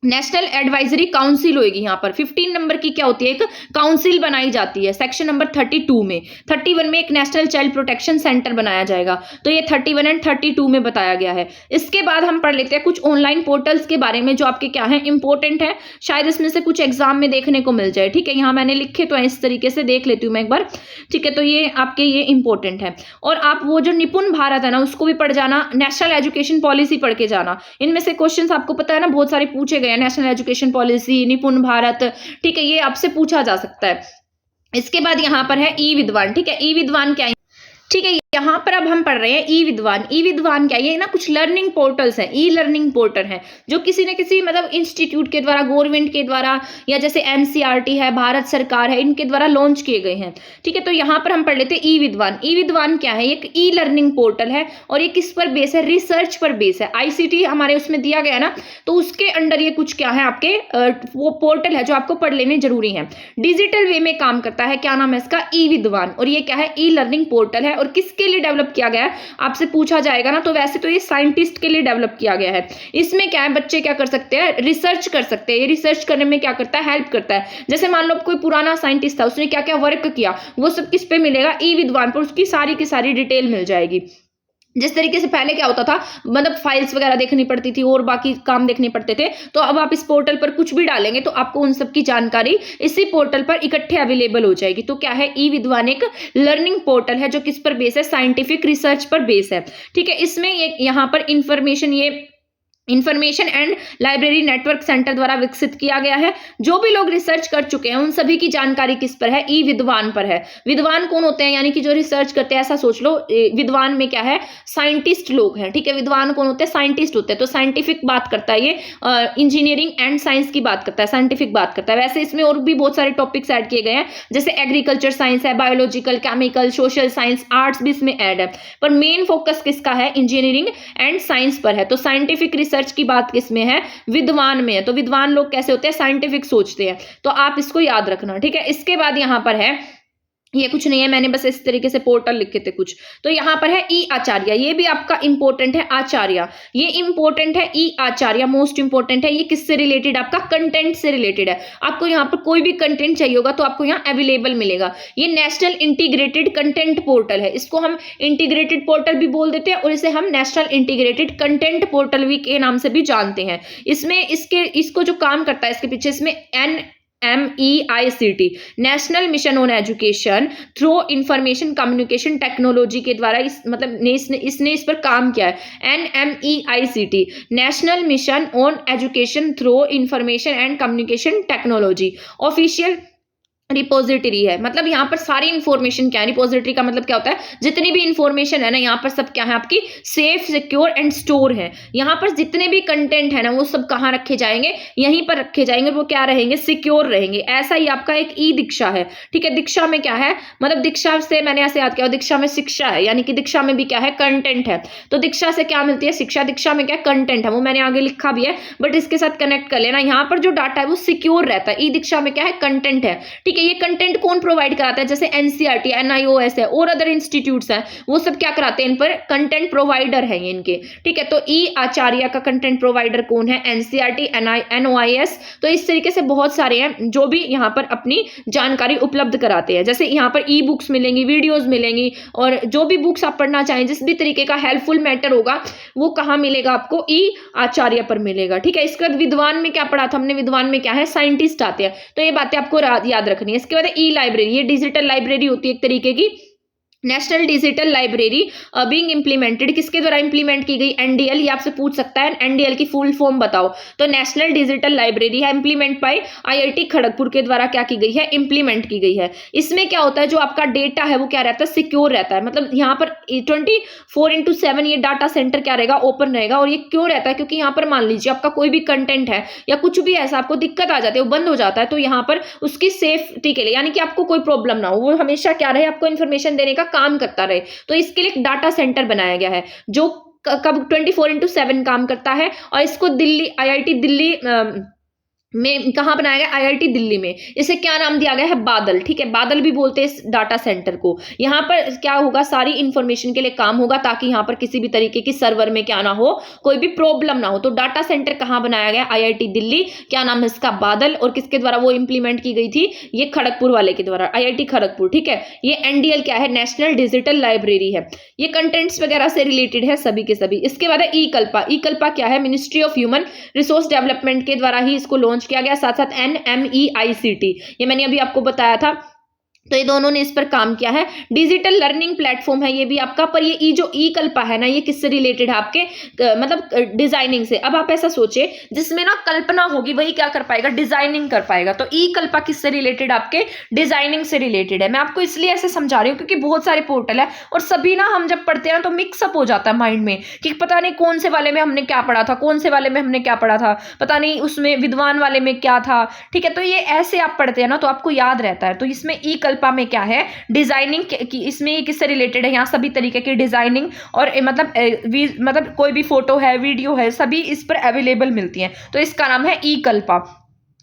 नेशनल एडवाइजरी काउंसिल होगी। यहाँ पर 15 नंबर की क्या होती है, एक काउंसिल बनाई जाती है सेक्शन नंबर 32 में। 31 में एक नेशनल चाइल्ड प्रोटेक्शन सेंटर बनाया जाएगा। तो ये 31 एंड 32 में बताया गया है। इसके बाद हम पढ़ लेते हैं कुछ ऑनलाइन पोर्टल्स के बारे में जो आपके क्या है, इंपॉर्टेंट है, शायद इसमें से कुछ एग्जाम में देखने को मिल जाए। ठीक है, यहाँ मैंने लिखे तो है, इस तरीके से देख लेती हूँ मैं एक बार। ठीक है, तो ये आपके ये इंपॉर्टेंट है। और आप वो जो निपुण भारत है ना, उसको भी पढ़ जाना, नेशनल एजुकेशन पॉलिसी पढ़ के जाना। इनमें से क्वेश्चन आपको पता है ना, बहुत सारे पूछे गए, नेशनल एजुकेशन पॉलिसी, निपुण भारत। ठीक है, ये आपसे पूछा जा सकता है। इसके बाद यहाँ पर है ई विद्वान। ठीक है, ई विद्वान क्या है, ठीक है, यहाँ पर अब हम पढ़ रहे हैं ई विद्वान। ई विद्वान क्या है, ये ना कुछ लर्निंग पोर्टल्स हैं, ई लर्निंग पोर्टल है जो किसी न किसी मतलब इंस्टीट्यूट के द्वारा, गवर्नमेंट के द्वारा, या जैसे एनसीईआरटी है, भारत सरकार है, इनके द्वारा लॉन्च किए गए हैं। ठीक है, तो यहाँ पर हम पढ़ लेते हैं ई विद्वान। ई विद्वान क्या है, एक ई लर्निंग पोर्टल है और ये किस पर बेस है, रिसर्च पर बेस है। आईसीटी हमारे उसमें दिया गया ना, तो उसके अंडर ये कुछ क्या है आपके वो पोर्टल है जो आपको पढ़ लेने जरूरी है। डिजिटल वे में काम करता है, क्या नाम है इसका, ई विद्वान। और ये क्या है, ई लर्निंग पोर्टल है। और किसके लिए डेवलप किया गया है, आपसे पूछा जाएगा ना, तो वैसे तो ये साइंटिस्ट के लिए डेवलप किया गया है। इसमें क्या है, बच्चे क्या कर सकते हैं, रिसर्च कर सकते हैं। ये रिसर्च करने में क्या करता है, हेल्प करता है। जैसे मान लो कोई पुराना साइंटिस्ट था, उसने क्या क्या वर्क किया, वो सब किस पे मिलेगा, ई विद्वान पर, उसकी सारी की सारी डिटेल मिल जाएगी। जिस तरीके से पहले क्या होता था, मतलब फाइल्स वगैरह देखनी पड़ती थी और बाकी काम देखने पड़ते थे, तो अब आप इस पोर्टल पर कुछ भी डालेंगे तो आपको उन सब की जानकारी इसी पोर्टल पर इकट्ठे अवेलेबल हो जाएगी। तो क्या है, ई विद्वान एक लर्निंग पोर्टल है जो किस पर बेस है, साइंटिफिक रिसर्च पर बेस है। ठीक है, इसमें ये यहाँ पर information and library network centre द्वारा विकसित किया गया है। जो भी लोग रिसर्च कर चुके हैं उन सभी की जानकारी किस पर है, ई विद्वान पर है। विद्वान कौन होते हैं, यानी कि जो रिसर्च करते हैं, ऐसा सोच लो, विद्वान में क्या है, साइंटिस्ट लोग हैं। ठीक है, विद्वान कौन होते हैं, साइंटिस्ट होते हैं। तो साइंटिफिक बात करता है ये, इंजीनियरिंग एंड साइंस की बात करता है, साइंटिफिक बात करता है। वैसे इसमें और भी बहुत सारे टॉपिक्स ऐड किए गए हैं, जैसे एग्रीकल्चर साइंस है, biological, chemical, social science, arts भी इसमें ऐड है। पर मेन फोकस किसका है, इंजीनियरिंग एंड साइंस पर है। तो साइंटिफिक रिसर्च की बात किसमें है, विद्वान में है। तो विद्वान लोग कैसे होते हैं, साइंटिफिक सोचते हैं। तो आप इसको याद रखना। ठीक है, इसके बाद यहां पर है, ये कुछ नहीं है, मैंने बस इस तरीके से पोर्टल लिखे थे कुछ। तो यहाँ पर है ई आचार्य, ये भी आपका इंपॉर्टेंट है, आचार्य, ये इंपॉर्टेंट है, ई आचार्य मोस्ट इंपॉर्टेंट है। ये किससे रिलेटेड, आपका कंटेंट से रिलेटेड है। आपको यहाँ पर कोई भी कंटेंट चाहिए होगा तो आपको यहाँ अवेलेबल मिलेगा। ये नेशनल इंटीग्रेटेड कंटेंट पोर्टल है, इसको हम इंटीग्रेटेड पोर्टल भी बोल देते हैं और इसे हम नेशनल इंटीग्रेटेड कंटेंट पोर्टल भी के नाम से भी जानते हैं। इसमें इसको जो काम करता है इसके पीछे, इसमें NMEICT national mission on education through information communication technology के द्वारा इसने इस पर काम किया है। NMEICT national mission on education through information and communication technology official repository है। मतलब यहाँ पर सारी इंफॉर्मेशन क्या है, रिपोजिटरी का मतलब क्या होता है, जितनी भी इंफॉर्मेशन है ना, यहाँ पर सब क्या है, आपकी सेफ, सिक्योर एंड स्टोर है। यहाँ पर जितने भी कंटेंट है ना, वो सब कहाँ रखे जाएंगे, यहीं पर रखे जाएंगे। वो क्या रहेंगे, सिक्योर रहेंगे। ऐसा ही आपका एक ई दीक्षा है। ठीक है, दीक्षा में क्या है, मतलब दीक्षा से मैंने ऐसे याद किया, दीक्षा में शिक्षा है, यानी कि दीक्षा में भी क्या है, कंटेंट है। तो दीक्षा से क्या मिलती है, शिक्षा। दीक्षा में क्या कंटेंट है, वो मैंने आगे लिखा भी है, बट इसके साथ कनेक्ट कर लेना। यहाँ पर जो डाटा है वो सिक्योर रहता है। ई दीक्षा में क्या है, कंटेंट है। ठीक, ये कंटेंट कौन प्रोवाइड कराता है, जैसे एनसीईआरटी, NIOS है और अदर इंस्टीट्यूट्स हैं, वो सब क्या कराते हैं, इन पर कंटेंट प्रोवाइडर है ये इनके। ठीक है, तो ई आचार्य का कंटेंट प्रोवाइडर कौन है, NCERT, NOIS। तो इस तरीके से बहुत सारे हैं जो भी यहाँ पर अपनी जानकारी उपलब्ध कराते हैं। जैसे यहाँ पर ई बुक्स मिलेंगी, वीडियोज मिलेंगी, और जो भी बुक्स आप पढ़ना चाहें, जिस भी तरीके का हेल्पफुल मैटर होगा, वो कहाँ मिलेगा, आपको ई आचार्य पर मिलेगा। ठीक है, इसके बाद विद्वान में क्या पढ़ा था हमने, विद्वान में क्या है, साइंटिस्ट आते हैं। तो ये बातें आपको याद रखनी है। इसके बाद ई लाइब्रेरी, ये डिजिटल लाइब्रेरी होती है एक तरीके की, national digital library being implemented. किसके द्वारा इंप्लीमेंट की गई, NDL। ये आपसे पूछ सकता है NDL की फुल फॉर्म बताओ। तो नेशनल डिजिटल लाइब्रेरी है, इंप्लीमेंट बाय IIT खड़गपुर के द्वारा क्या की गई है, इंप्लीमेंट की गई है। इसमें क्या होता है, जो आपका डेटा है वो क्या रहता है, सिक्योर रहता है। मतलब यहाँ पर 24/7 ये डाटा सेंटर क्या रहेगा, ओपन रहेगा। और ये क्यों रहता है, क्योंकि यहाँ पर मान लीजिए आपका कोई भी कंटेंट है या कुछ भी ऐसा आपको दिक्कत आ जाती है, वो बंद हो जाता है, तो यहाँ पर उसकी सेफ्टी के लिए, यानी कि आपको कोई प्रॉब्लम ना हो, वो हमेशा क्या रहे, आपको इन्फॉर्मेशन देने का काम करता रहे। तो इसके लिए एक डाटा सेंटर बनाया गया है जो कब 24/7 काम करता है। और इसको दिल्ली IIT दिल्ली में कहाँ बनाया गया, आईआईटी दिल्ली में। इसे क्या नाम दिया गया है, बादल। ठीक है, बादल भी बोलते हैं इस डाटा सेंटर को। यहाँ पर क्या होगा, सारी इंफॉर्मेशन के लिए काम होगा ताकि यहाँ पर किसी भी तरीके की सर्वर में क्या ना हो, कोई भी प्रॉब्लम ना हो। तो डाटा सेंटर कहाँ बनाया गया, आईआईटी दिल्ली। क्या नाम है इसका, बादल। और किसके द्वारा वो इंप्लीमेंट की गई थी, ये खड़गपुर वाले के द्वारा, आईआईटी खड़गपुर। ठीक है, ये एनडीएल क्या है, नेशनल डिजिटल लाइब्रेरी है। ये कंटेंट्स वगैरह से रिलेटेड है सभी के सभी। इसके बाद है ई कल्पा। ई कल्पा क्या है, ministry of human resource development के द्वारा ही इसको लॉन्च किया गया, साथ साथ NMEICT, ये मैंने अभी आपको बताया था। तो ये दोनों ने इस पर काम किया है। डिजिटल लर्निंग प्लेटफॉर्म है ये भी आपका। पर ये जो ई कल्पा है ना, ये किससे रिलेटेड है, आपके मतलब डिजाइनिंग से। अब आप ऐसा सोचे, जिसमें ना कल्पना होगी वही क्या कर पाएगा, डिजाइनिंग कर पाएगा। तो ई कल्पा किससे रिलेटेड, आपके डिजाइनिंग से रिलेटेड है। मैं आपको इसलिए ऐसे समझा रही हूँ क्योंकि बहुत सारे पोर्टल है और सभी ना हम जब पढ़ते हैं ना तो मिक्सअप हो जाता है माइंड में कि पता नहीं कौन से वाले में हमने क्या पढ़ा था, कौन से वाले में हमने क्या पढ़ा था, पता नहीं उसमें विद्वान वाले में क्या था। ठीक है, तो ये ऐसे आप पढ़ते हैं ना तो आपको याद रहता है। तो इसमें ई कल्पा में क्या है, डिजाइनिंग की। इसमें किससे रिलेटेड है, यहाँ सभी तरीके की डिजाइनिंग और मतलब कोई भी फोटो है, वीडियो है, सभी इस पर अवेलेबल मिलती हैं। तो इसका नाम है ई कल्पा।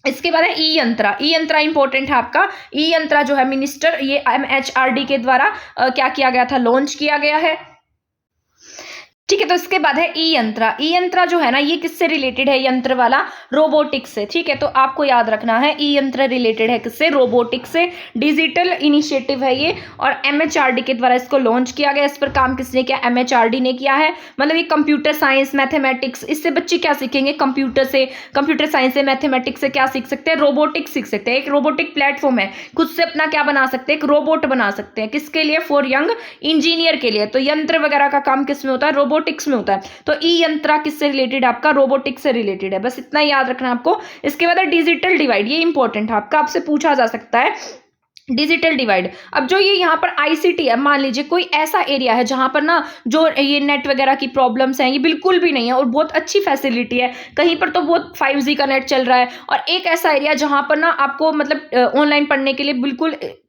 इसके बाद है ई यंत्रा। ई यंत्रा इंपॉर्टेंट है आपका। ई यंत्रा जो है मिनिस्टर, ये MHRD के द्वारा क्या किया गया था, लॉन्च किया गया है। ठीक है, तो इसके बाद है ई यंत्रा। ई यंत्रा जो है ना, ये किससे रिलेटेड है, यंत्र वाला, रोबोटिक्स से। ठीक है, तो आपको याद रखना है ई यंत्र रिलेटेड है किससे, रोबोटिक्स से। डिजिटल इनिशिएटिव है ये और MHRD के द्वारा इसको लॉन्च किया गया। इस पर काम किसने किया, MHRD ने किया है। मतलब ये कंप्यूटर साइंस, मैथमेटिक्स, इससे बच्चे क्या सीखेंगे, कंप्यूटर से, कंप्यूटर साइंस से, मैथमेटिक्स से क्या सीख सकते हैं, रोबोटिक्स सीख सकते हैं। एक रोबोटिक प्लेटफॉर्म है, खुद से अपना क्या बना सकते हैं, एक रोबोट बना सकते हैं। किसके लिए, फॉर यंग इंजीनियर के लिए। तो यंत्र वगैरह का काम किस में होता है, रोबोटिक्स में होता है। तो ई यंत्रा किससे रिलेटेड, आपका रोबोटिक्स से रिलेटेड है। बस इतना याद रखना आपको। इसके बाद है डिजिटल डिवाइड। ये इंपॉर्टेंट है आपका, आपसे पूछा जा सकता है डिजिटल डिवाइड। अब जो ये यहाँ पर आईसीटी है, मान लीजिए कोई ऐसा एरिया है जहां पर ना जो ये नेट वगैरह की प्रॉब्लम्स हैं, ये बिल्कुल भी नहीं है और बहुत अच्छी फैसिलिटी है। कहीं पर तो बहुत 5G का नेट चल रहा है और एक ऐसा एरिया जहां पर ना आपको मतलब ऑनलाइन पढ़ने के लिए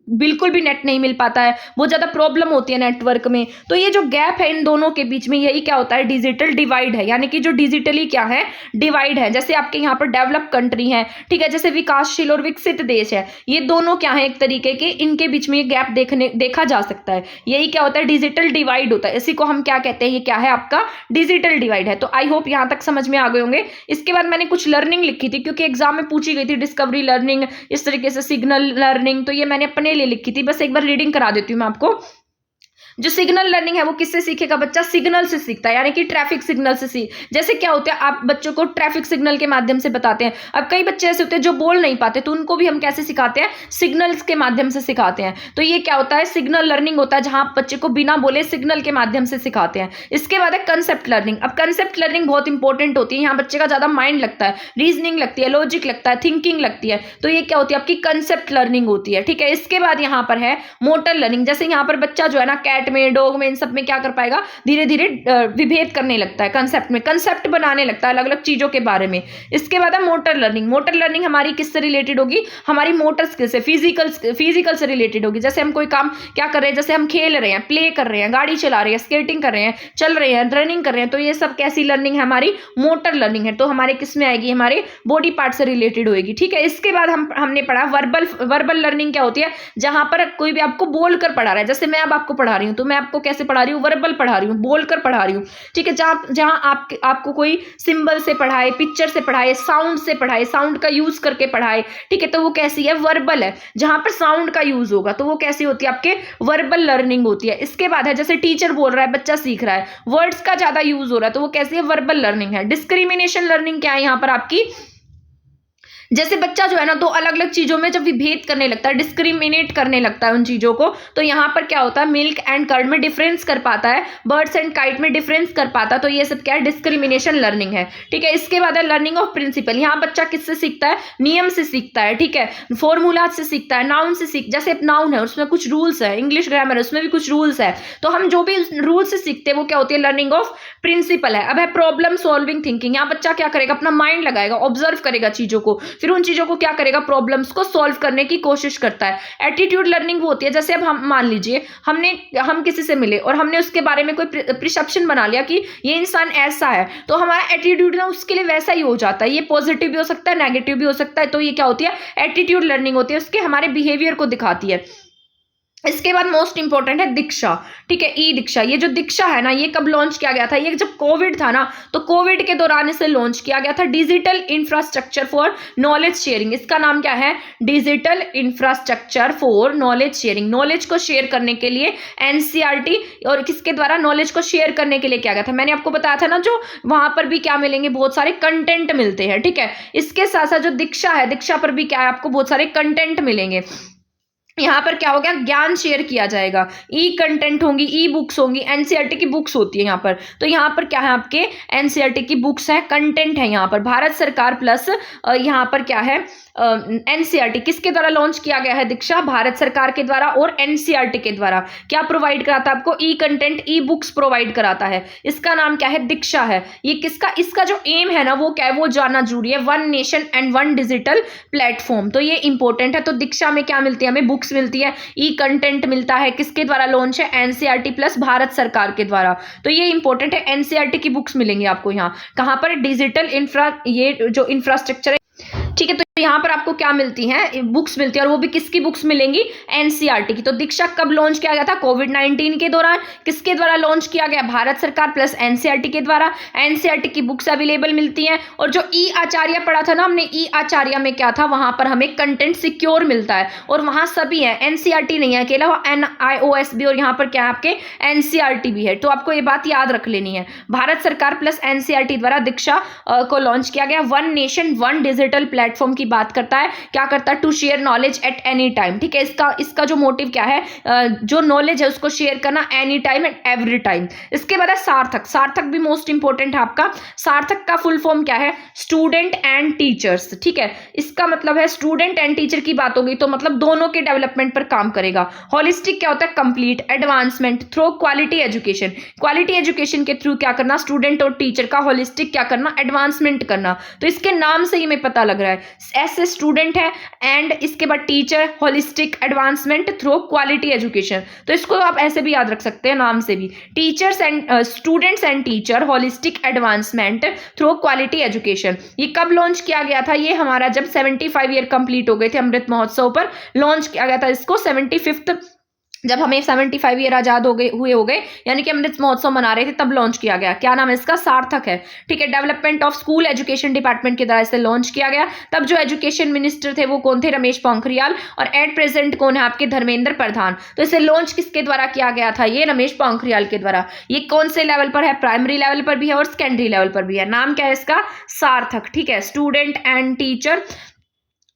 बिल्कुल भी नेट नहीं मिल पाता है, बहुत ज़्यादा प्रॉब्लम होती है नेटवर्क में। तो ये जो गैप है इन दोनों के बीच में, यही क्या होता है, डिजिटल डिवाइड है। यानी कि जो डिजिटली क्या है, डिवाइड है। जैसे आपके यहाँ पर डेवलप कंट्री है, ठीक है, जैसे विकासशील और विकसित देश है, ये दोनों क्या है, एक तरीके के, इनके बीच में ये गैप देखा जा सकता है। यही क्या होता है, डिजिटल डिवाइड होता है। इसी को हम क्या कहते हैं, ये क्या है आपका डिजिटल डिवाइड है। तो आई होप यहाँ तक समझ में आ गए होंगे। इसके बाद मैंने कुछ लर्निंग लिखी थी क्योंकि एग्जाम में पूछी गई थी, डिस्कवरी लर्निंग, इस तरीके से सिग्नल लर्निंग। तो ये मैंने अपने लिए लिखी थी, बस एक बार रीडिंग करा देती हूं मैं आपको। जो सिग्नल लर्निंग है वो किससे सीखेगा बच्चा, सिग्नल से सीखता है। यानी कि ट्रैफिक सिग्नल से जैसे क्या होता है, आप बच्चों को ट्रैफिक सिग्नल के माध्यम से बताते हैं। अब कई बच्चे ऐसे होते हैं जो बोल नहीं पाते, तो उनको भी हम कैसे सिखाते हैं, सिग्नल्स के माध्यम से सिखाते हैं। तो ये क्या होता है, सिग्नल लर्निंग होता है, जहां आप बच्चे को बिना बोले सिग्नल के माध्यम से सिखाते हैं। इसके बाद है कंसेप्ट लर्निंग। अब कंसेप्ट लर्निंग बहुत इंपॉर्टेंट होती है, यहाँ बच्चे का ज्यादा माइंड लगता है, रीजनिंग लगती है, लॉजिक लगता है, थिंकिंग लगती है। तो ये क्या होती है, आपकी कंसेप्ट लर्निंग होती है। ठीक है, इसके बाद यहाँ पर है मोटर लर्निंग। जैसे यहाँ पर बच्चा जो है ना, कैट में, डॉग में, सब में क्या कर पाएगा, धीरे धीरे विभेद करने लगता है, कंसेप्ट में कंसेप्ट बनाने लगता है अलग अलग चीजों के बारे में। इसके बाद है मोटर लर्निंग। मोटर लर्निंग हमारी किससे रिलेटेड होगी, हमारी मोटर स्किल से, फिजिकल से रिलेटेड होगी। जैसे हम कोई काम क्या कर रहे हैं, जैसे हम खेल रहे हैं, प्ले कर रहे हैं, गाड़ी चला रहे हैं, स्केटिंग कर रहे हैं, चल रहे हैं, रनिंग कर रहे हैं, तो ये सब कैसी लर्निंग है, हमारी मोटर लर्निंग है। तो हमारे किस में आएगी, हमारे बॉडी पार्ट से रिलेटेड होगी। ठीक है, इसके बाद हमने पढ़ा वर्बल लर्निंग। क्या होती है, जहां पर कोई भी आपको बोल कर पढ़ा रहा है। जैसे मैं अब आपको पढ़ा रही हूँ, तो मैं आपको कैसे पढ़ा रही हूँ, वर्बल पढ़ा रही हूँ, बोलकर पढ़ा रही हूँ। ठीक है, जहां आपको कोई सिंबल से पढ़ाए, पिक्चर से पढ़ाए, साउंड से पढ़ाए, साउंड का यूज करके पढ़ाए, ठीक है, तो वो कैसी है, वर्बल है। जहां पर साउंड का यूज होगा तो वो कैसी होती है, आपके वर्बल लर्निंग होती है। इसके बाद है जैसे टीचर बोल रहा है, बच्चा सीख रहा है, वर्ड्स का ज्यादा यूज हो रहा है, तो वो कैसी है, वर्बल लर्निंग है। डिस्क्रिमिनेशन लर्निंग क्या है यहाँ पर आपकी, जैसे बच्चा जो है ना, दो अलग अलग चीजों में जब विभेद करने लगता है, डिस्क्रिमिनेट करने लगता है उन चीजों को, तो यहाँ पर क्या होता है, मिल्क एंड कर्ड में डिफरेंस कर पाता है, बर्ड्स एंड काइट में डिफरेंस कर पाता है। तो ये सब क्या है, डिस्क्रिमिनेशन लर्निंग है। ठीक है, इसके बाद है लर्निंग ऑफ प्रिंसिपल। यहाँ बच्चा किससे सीखता है, नियम से सीखता है। ठीक है, फॉर्मूला से सीखता है, नाउन से जैसे नाउन है उसमें कुछ रूल्स है, इंग्लिश ग्रामर है उसमें भी कुछ रूल्स है, तो हम जो भी रूल से सीखते हैं वो क्या होती है, लर्निंग ऑफ प्रिंसिपल है। अब है प्रॉब्लम सॉल्विंग थिंकिंग। यहाँ बच्चा क्या करेगा, अपना माइंड लगाएगा, ऑब्जर्व करेगा चीजों को, फिर उन चीज़ों को क्या करेगा, प्रॉब्लम्स को सॉल्व करने की कोशिश करता है। एटीट्यूड लर्निंग वो होती है जैसे अब हम मान लीजिए हम किसी से मिले और हमने उसके बारे में कोई प्रिसेप्शन बना लिया कि ये इंसान ऐसा है, तो हमारा एटीट्यूड ना उसके लिए वैसा ही हो जाता है। ये पॉजिटिव भी हो सकता है, नेगेटिव भी हो सकता है। तो ये क्या होती है, एटीट्यूड लर्निंग होती है, उसके हमारे बिहेवियर को दिखाती है। इसके बाद मोस्ट इंपॉर्टेंट है दीक्षा, ठीक है, ई दीक्षा। ये जो दीक्षा है ना, ये कब लॉन्च किया गया था, ये जब कोविड था ना, तो कोविड के दौरान इसे लॉन्च किया गया था, digital infrastructure for knowledge sharing. इसका नाम क्या है, digital infrastructure for knowledge sharing. Knowledge को शेयर करने के लिए एनसीईआरटी, और किसके द्वारा, नॉलेज को शेयर करने के लिए किया गया था। मैंने आपको बताया था ना, जो वहां पर भी क्या मिलेंगे, बहुत सारे कंटेंट मिलते हैं, ठीक है। इसके साथ साथ जो दीक्षा है, दीक्षा पर भी क्या है, आपको बहुत सारे कंटेंट मिलेंगे। यहाँ पर क्या हो गया, ज्ञान शेयर किया जाएगा, ई कंटेंट होंगी, ई बुक्स होंगी, एनसीईआरटी की बुक्स होती है यहाँ पर। तो यहाँ पर क्या है, आपके एनसीईआरटी की बुक्स है, कंटेंट है यहाँ पर। भारत सरकार प्लस यहाँ पर क्या है, एनसीईआरटी किसके द्वारा लॉन्च किया गया है, दीक्षा भारत सरकार के द्वारा और एनसीईआरटी के द्वारा क्या प्रोवाइड कराता है आपको, ई कंटेंट, ई बुक्स प्रोवाइड कराता है। इसका नाम क्या है, दीक्षा है। ये किसका, इसका जो एम है ना, वो क्या है, वो जानना जरूरी है, one nation and one digital platform. तो ये इंपॉर्टेंट है। तो दीक्षा में क्या मिलती है, हमें बुक्स मिलती है, ई कंटेंट मिलता है, किसके द्वारा लॉन्च है, एनसीईआरटी प्लस भारत सरकार के द्वारा। तो ये इंपॉर्टेंट है, एनसीईआरटी की बुक्स मिलेंगी आपको यहाँ। कहाँ पर, डिजिटल ये जो इंफ्रास्ट्रक्चर है, ठीक है। तो यहाँ पर आपको क्या मिलती हैं, बुक्स मिलती है, और वो भी किसकी बुक्स मिलेंगी, एनसीईआरटी की। तो दीक्षा कब लॉन्च किया गया था, कोविड-19 के दौरान। किसके द्वारा लॉन्च किया गया, भारत सरकार प्लस एनसीईआरटी के द्वारा। एनसीईआरटी की बुक्स अवेलेबल मिलती हैं। और जो ई आचार्य पढ़ा था ना हमने, ई आचार्य में क्या था, वहां पर हमें कंटेंट सिक्योर मिलता है, और वहां सभी है, एनसीईआरटी नहीं है अकेला, वो NIOS भी, और यहाँ पर क्या है, आपके एनसीईआरटी भी है। तो आपको ये बात याद रख लेनी है, भारत सरकार प्लस एनसीईआरटी द्वारा दीक्षा को लॉन्च किया गया। One nation one digital platform की बात करता है, क्या करता है, to share knowledge at any time, ठीक है। इसका जो मोटिव क्या है, जो नॉलेज है उसको शेयर करना any time and every time. इसके बाद है सार्थक। सार्थक भी मोस्ट इंपॉर्टेंट है आपका। सार्थक का फुल फॉर्म क्या है, स्टूडेंट एंड टीचर्स, ठीक है। इसका मतलब है स्टूडेंट एंड टीचर की बात होगी तो मतलब दोनों के डेवलपमेंट पर काम करेगा। हॉलिस्टिक क्या होता है, complete advancement through quality education. Quality education के थ्रू क्या करना, स्टूडेंट और टीचर का हॉलिस्टिक क्या करना, एडवांसमेंट करना। तो इसके नाम से ही हमें पता लग रहा है, ऐसे स्टूडेंट है एंड इसके बाद teacher, holistic advancement through quality education. तो इसको आप ऐसे भी याद रख सकते हैं नाम से भी, teachers and students and teacher, holistic advancement through quality education. ये कब लॉन्च किया गया था, ये हमारा जब 75 ईयर कंप्लीट हो गए थे, अमृत महोत्सव पर लॉन्च किया गया था इसको। 75th जब हमें 75 ईयर आजाद हो गए यानी कि अमृत महोत्सव मना रहे थे, तब लॉन्च किया गया। क्या नाम है इसका, सार्थक है, ठीक है। Development of school education department के द्वारा इसे लॉन्च किया गया। तब जो एजुकेशन मिनिस्टर थे वो कौन थे, रमेश पोखरियाल, और एट प्रेजेंट कौन है आपके, धर्मेंद्र प्रधान। तो इसे लॉन्च किसके द्वारा किया गया था, ये रमेश पोखरियाल के द्वारा। ये कौन से लेवल पर है, प्राइमरी लेवल पर भी है और सेकेंडरी लेवल पर भी है। नाम क्या है इसका, सार्थक, ठीक है। Student and teacher,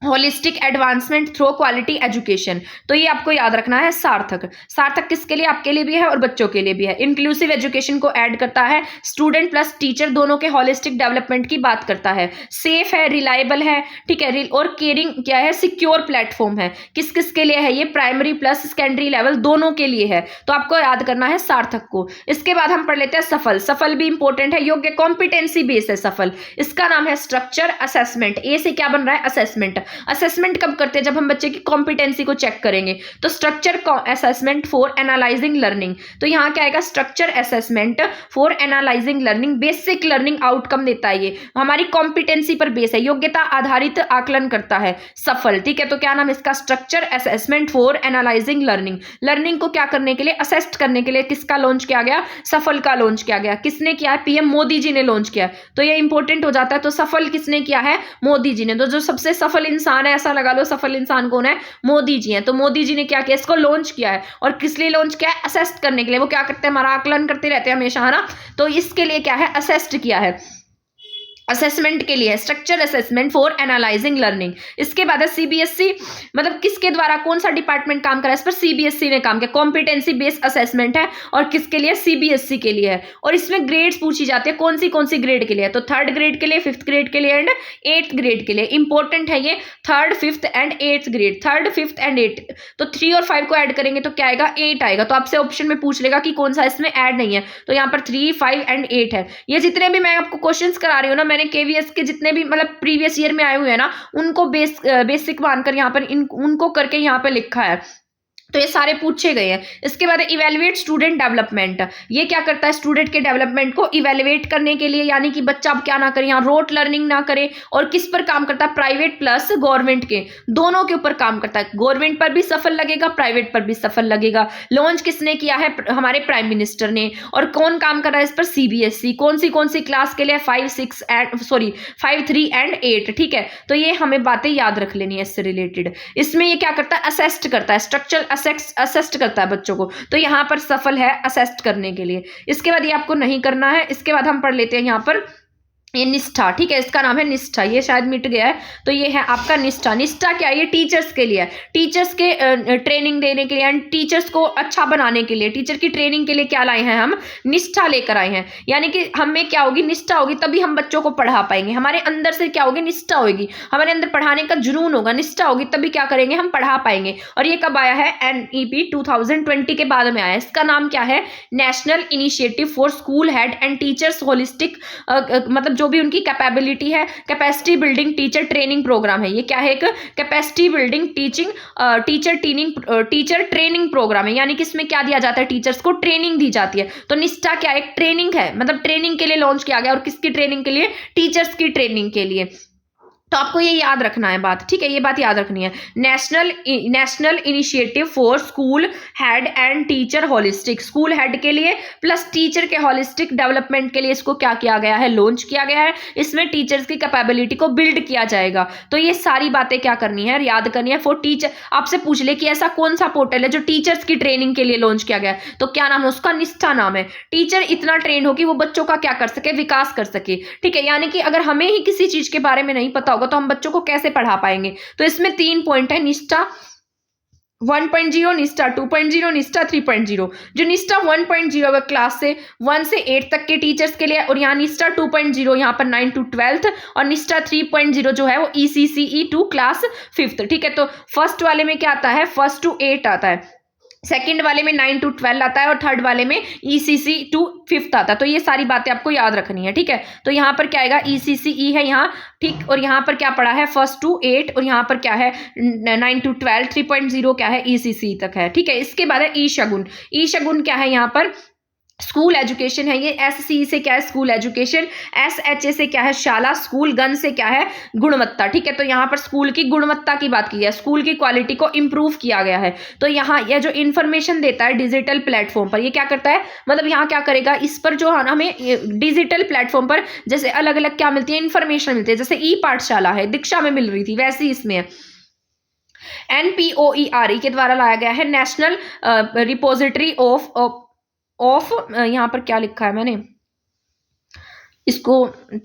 holistic advancement through quality education. तो ये आपको याद रखना है, सार्थक। सार्थक किसके लिए, आपके लिए भी है और बच्चों के लिए भी है। इंक्लूसिव एजुकेशन को ऐड करता है, स्टूडेंट प्लस टीचर दोनों के होलिस्टिक डेवलपमेंट की बात करता है। सेफ है, रिलायबल है, ठीक है, और केयरिंग क्या है, सिक्योर प्लेटफॉर्म है। किस किस के लिए है ये, प्राइमरी प्लस सेकेंडरी लेवल दोनों के लिए है। तो आपको याद करना है सार्थक को। इसके बाद हम पढ़ लेते हैं सफल। सफल भी इंपॉर्टेंट है, योग्य कॉम्पिटेंसी बेस है सफल। इसका नाम है स्ट्रक्चर असेसमेंट। ए से क्या बन रहा है, असेसमेंट। असेसमेंट कब करते हैं, जब हम बच्चे की कॉम्पिटेंसी को चेक करेंगे। तो structure assessment for analysing learning. तो यहाँ क्या आएगा, structure assessment for analysing learning. Basic learning outcome देता है, ये हमारी कॉम्पिटेंसी पर बेस है, योग्यता आधारित आकलन करता है सफल, ठीक है। तो क्या नाम इसका, structure assessment for analysing learning. Learning को क्या करने के लिए, असेस्ट करने के लिए किसका लॉन्च किया गया, सफल का लॉन्च किया गया। किसने किया है, पीएम मोदी जी ने लॉन्च किया। तो ये इंपॉर्टेंट हो जाता है। तो सफल किसने किया है, मोदी जी ने। तो जो सबसे सफल इंसान है, ऐसा लगा लो सफल इंसान कौन है, मोदी जी हैं। तो मोदी जी ने क्या किया, इसको लॉन्च किया है। और किस लिए लॉन्च किया है, असेस्ट करने के लिए। वो क्या करते हैं, हमारा आकलन करते रहते हैं हमेशा, है ना। तो इसके लिए क्या है, असेस्ट किया है, असेसमेंट के लिए, structure assessment for analysing learning. इसके बाद है सीबीएसई, मतलब किसके द्वारा, कौन सा डिपार्टमेंट काम कर रहा है इस पर, सीबीएसई ने काम किया। कॉम्पिटेंसी बेस्ड असेसमेंट है और किसके लिए, सीबीएसई के लिए है। और इसमें ग्रेड्स पूछी जाती है, कौन सी ग्रेड के लिए। तो 3rd ग्रेड के लिए, 5th ग्रेड के लिए एंड 8th ग्रेड के लिए। इंपॉर्टेंट है ये 3rd, 5th and 8th grade. 3rd, 5th and 8th। तो 3 और 5 को ऐड करेंगे तो क्या आएगा, 8 आएगा। तो आपसे ऑप्शन में पूछ लेगा कि कौन सा इसमें ऐड नहीं है, तो यहाँ पर 3, 5 एंड 8 है। ये जितने भी मैं आपको क्वेश्चंस करा रही हूँ ना, मैंने मैंने केवीएस के जितने भी मतलब प्रीवियस ईयर में आए हुए हैं ना, उनको बेसिक मानकर यहाँ पर उनको करके यहाँ पे लिखा है। तो ये सारे पूछे गए हैं। इसके बाद इवेलुएट स्टूडेंट डेवलपमेंट, ये क्या करता है, स्टूडेंट के डेवलपमेंट को इवेलुएट करने के लिए, यानी कि बच्चा अब क्या ना करे, यहाँ रोट लर्निंग ना करे। और किस पर काम करता है, प्राइवेट प्लस गवर्नमेंट के दोनों के ऊपर काम करता है। गवर्नमेंट पर भी सफल लगेगा, प्राइवेट पर भी सफल लगेगा। लॉन्च किसने किया है, हमारे प्राइम मिनिस्टर ने। और कौन काम कर रहा है इस पर, सीबीएसई। कौन सी क्लास के लिए, 5, 3 एंड 8। ठीक है, तो ये हमें बातें याद रख लेनी है इससे रिलेटेड। इसमें ये क्या करता है, असेस्ट करता है, स्ट्रक्चर असेस्ट करता है बच्चों को। तो यहाँ पर सफल है असेस्ट करने के लिए। इसके बाद ये आपको नहीं करना है। इसके बाद हम पढ़ लेते हैं यहाँ पर ये निष्ठा। ठीक है, इसका नाम है निष्ठा, ये शायद मिट गया है। तो ये है आपका निष्ठा। निष्ठा क्या है, ये टीचर्स के लिए, टीचर्स के ट्रेनिंग देने के लिए एंड टीचर्स को अच्छा बनाने के लिए, टीचर की ट्रेनिंग के लिए क्या लाए हैं हम, निष्ठा लेकर आए हैं। यानी कि हमें क्या होगी, निष्ठा होगी, तभी हम बच्चों को पढ़ा पाएंगे। हमारे अंदर से क्या होगी, निष्ठा होगी, हमारे अंदर पढ़ाने का जुनून होगा, निष्ठा होगी, तभी क्या करेंगे, हम पढ़ा पाएंगे। और ये कब आया है, NEP 2020 के बाद में आया है। इसका नाम क्या है, national initiative for school head and teachers holistic, मतलब जो भी उनकी कैपेबिलिटी है, capacity building teacher training programme है। ये क्या है, एक capacity building teacher training programme है। यानी कि इसमें क्या दिया जाता है, टीचर्स को ट्रेनिंग दी जाती है। तो निष्ठा क्या है, एक ट्रेनिंग है, मतलब ट्रेनिंग के लिए लॉन्च किया गया। और किसकी ट्रेनिंग के लिए, टीचर्स की ट्रेनिंग के लिए। तो आपको ये याद रखना है बात, ठीक है, ये बात याद रखनी है। National initiative for school head and teacher holistic, school head के लिए प्लस टीचर के होलिस्टिक डेवलपमेंट के लिए इसको क्या किया गया है, लॉन्च किया गया है। इसमें टीचर्स की कैपेबिलिटी को बिल्ड किया जाएगा। तो ये सारी बातें क्या करनी है, याद करनी है। फॉर टीचर, आपसे पूछ ले कि ऐसा कौन सा पोर्टल है जो टीचर्स की ट्रेनिंग के लिए लॉन्च किया गया है, तो क्या नाम है उसका, निष्ठा नाम है। टीचर इतना ट्रेन हो कि वो बच्चों का क्या कर सके, विकास कर सके। ठीक है, यानी कि अगर हमें ही किसी चीज के बारे में नहीं पता होगा तो हम बच्चों को कैसे पढ़ा पाएंगे। तो इसमें 3 पॉइंट है, निष्ठा 1.0, निष्ठा 2.0, निष्ठा 3.0। जो निष्ठा 1.0 है क्लास से 1 से 8 तक के टीचर्स के लिए, और यहाँ निष्ठा 2.0 यहाँ पर 9 to 12th, और निष्ठा 3.0 जो है वो ECCE to क्लास 5th। ठीक है, तो फर्स्ट वाले में क्या आता है, 1 to 8 आता है, सेकंड वाले में 9 to 12 आता है, और थर्ड वाले में ECC to 5th आता है। तो ये सारी बातें आपको याद रखनी है। ठीक है, तो यहाँ पर क्या आएगा, ECCE है यहाँ, ठीक, और यहाँ पर क्या पड़ा है 1 to 8, और यहाँ पर क्या है 9 to 12, 3.0 क्या है, ECC तक है। ठीक है, इसके बाद है ईशगुन। ईशगुन क्या है, यहाँ पर स्कूल एजुकेशन है। ये SC से क्या है, स्कूल एजुकेशन, SHA से क्या है, शाला, स्कूल, गन से क्या है, गुणवत्ता। ठीक है, तो यहाँ पर स्कूल की गुणवत्ता की बात की है, स्कूल की क्वालिटी को इंप्रूव किया गया है। तो यहाँ यह जो इन्फॉर्मेशन देता है डिजिटल प्लेटफॉर्म पर, ये क्या करता है, मतलब यहाँ क्या करेगा, इस पर जो है ना हमें डिजिटल प्लेटफॉर्म पर जैसे अलग अलग क्या मिलती है, इन्फॉर्मेशन मिलती है। जैसे पाठशाला है, दीक्षा में मिल रही थी, वैसे ही इसमें है। NPOERE के द्वारा लाया गया है, नेशनल रिपोजिटरी ऑफ यहाँ पर क्या लिखा है मैंने, इसको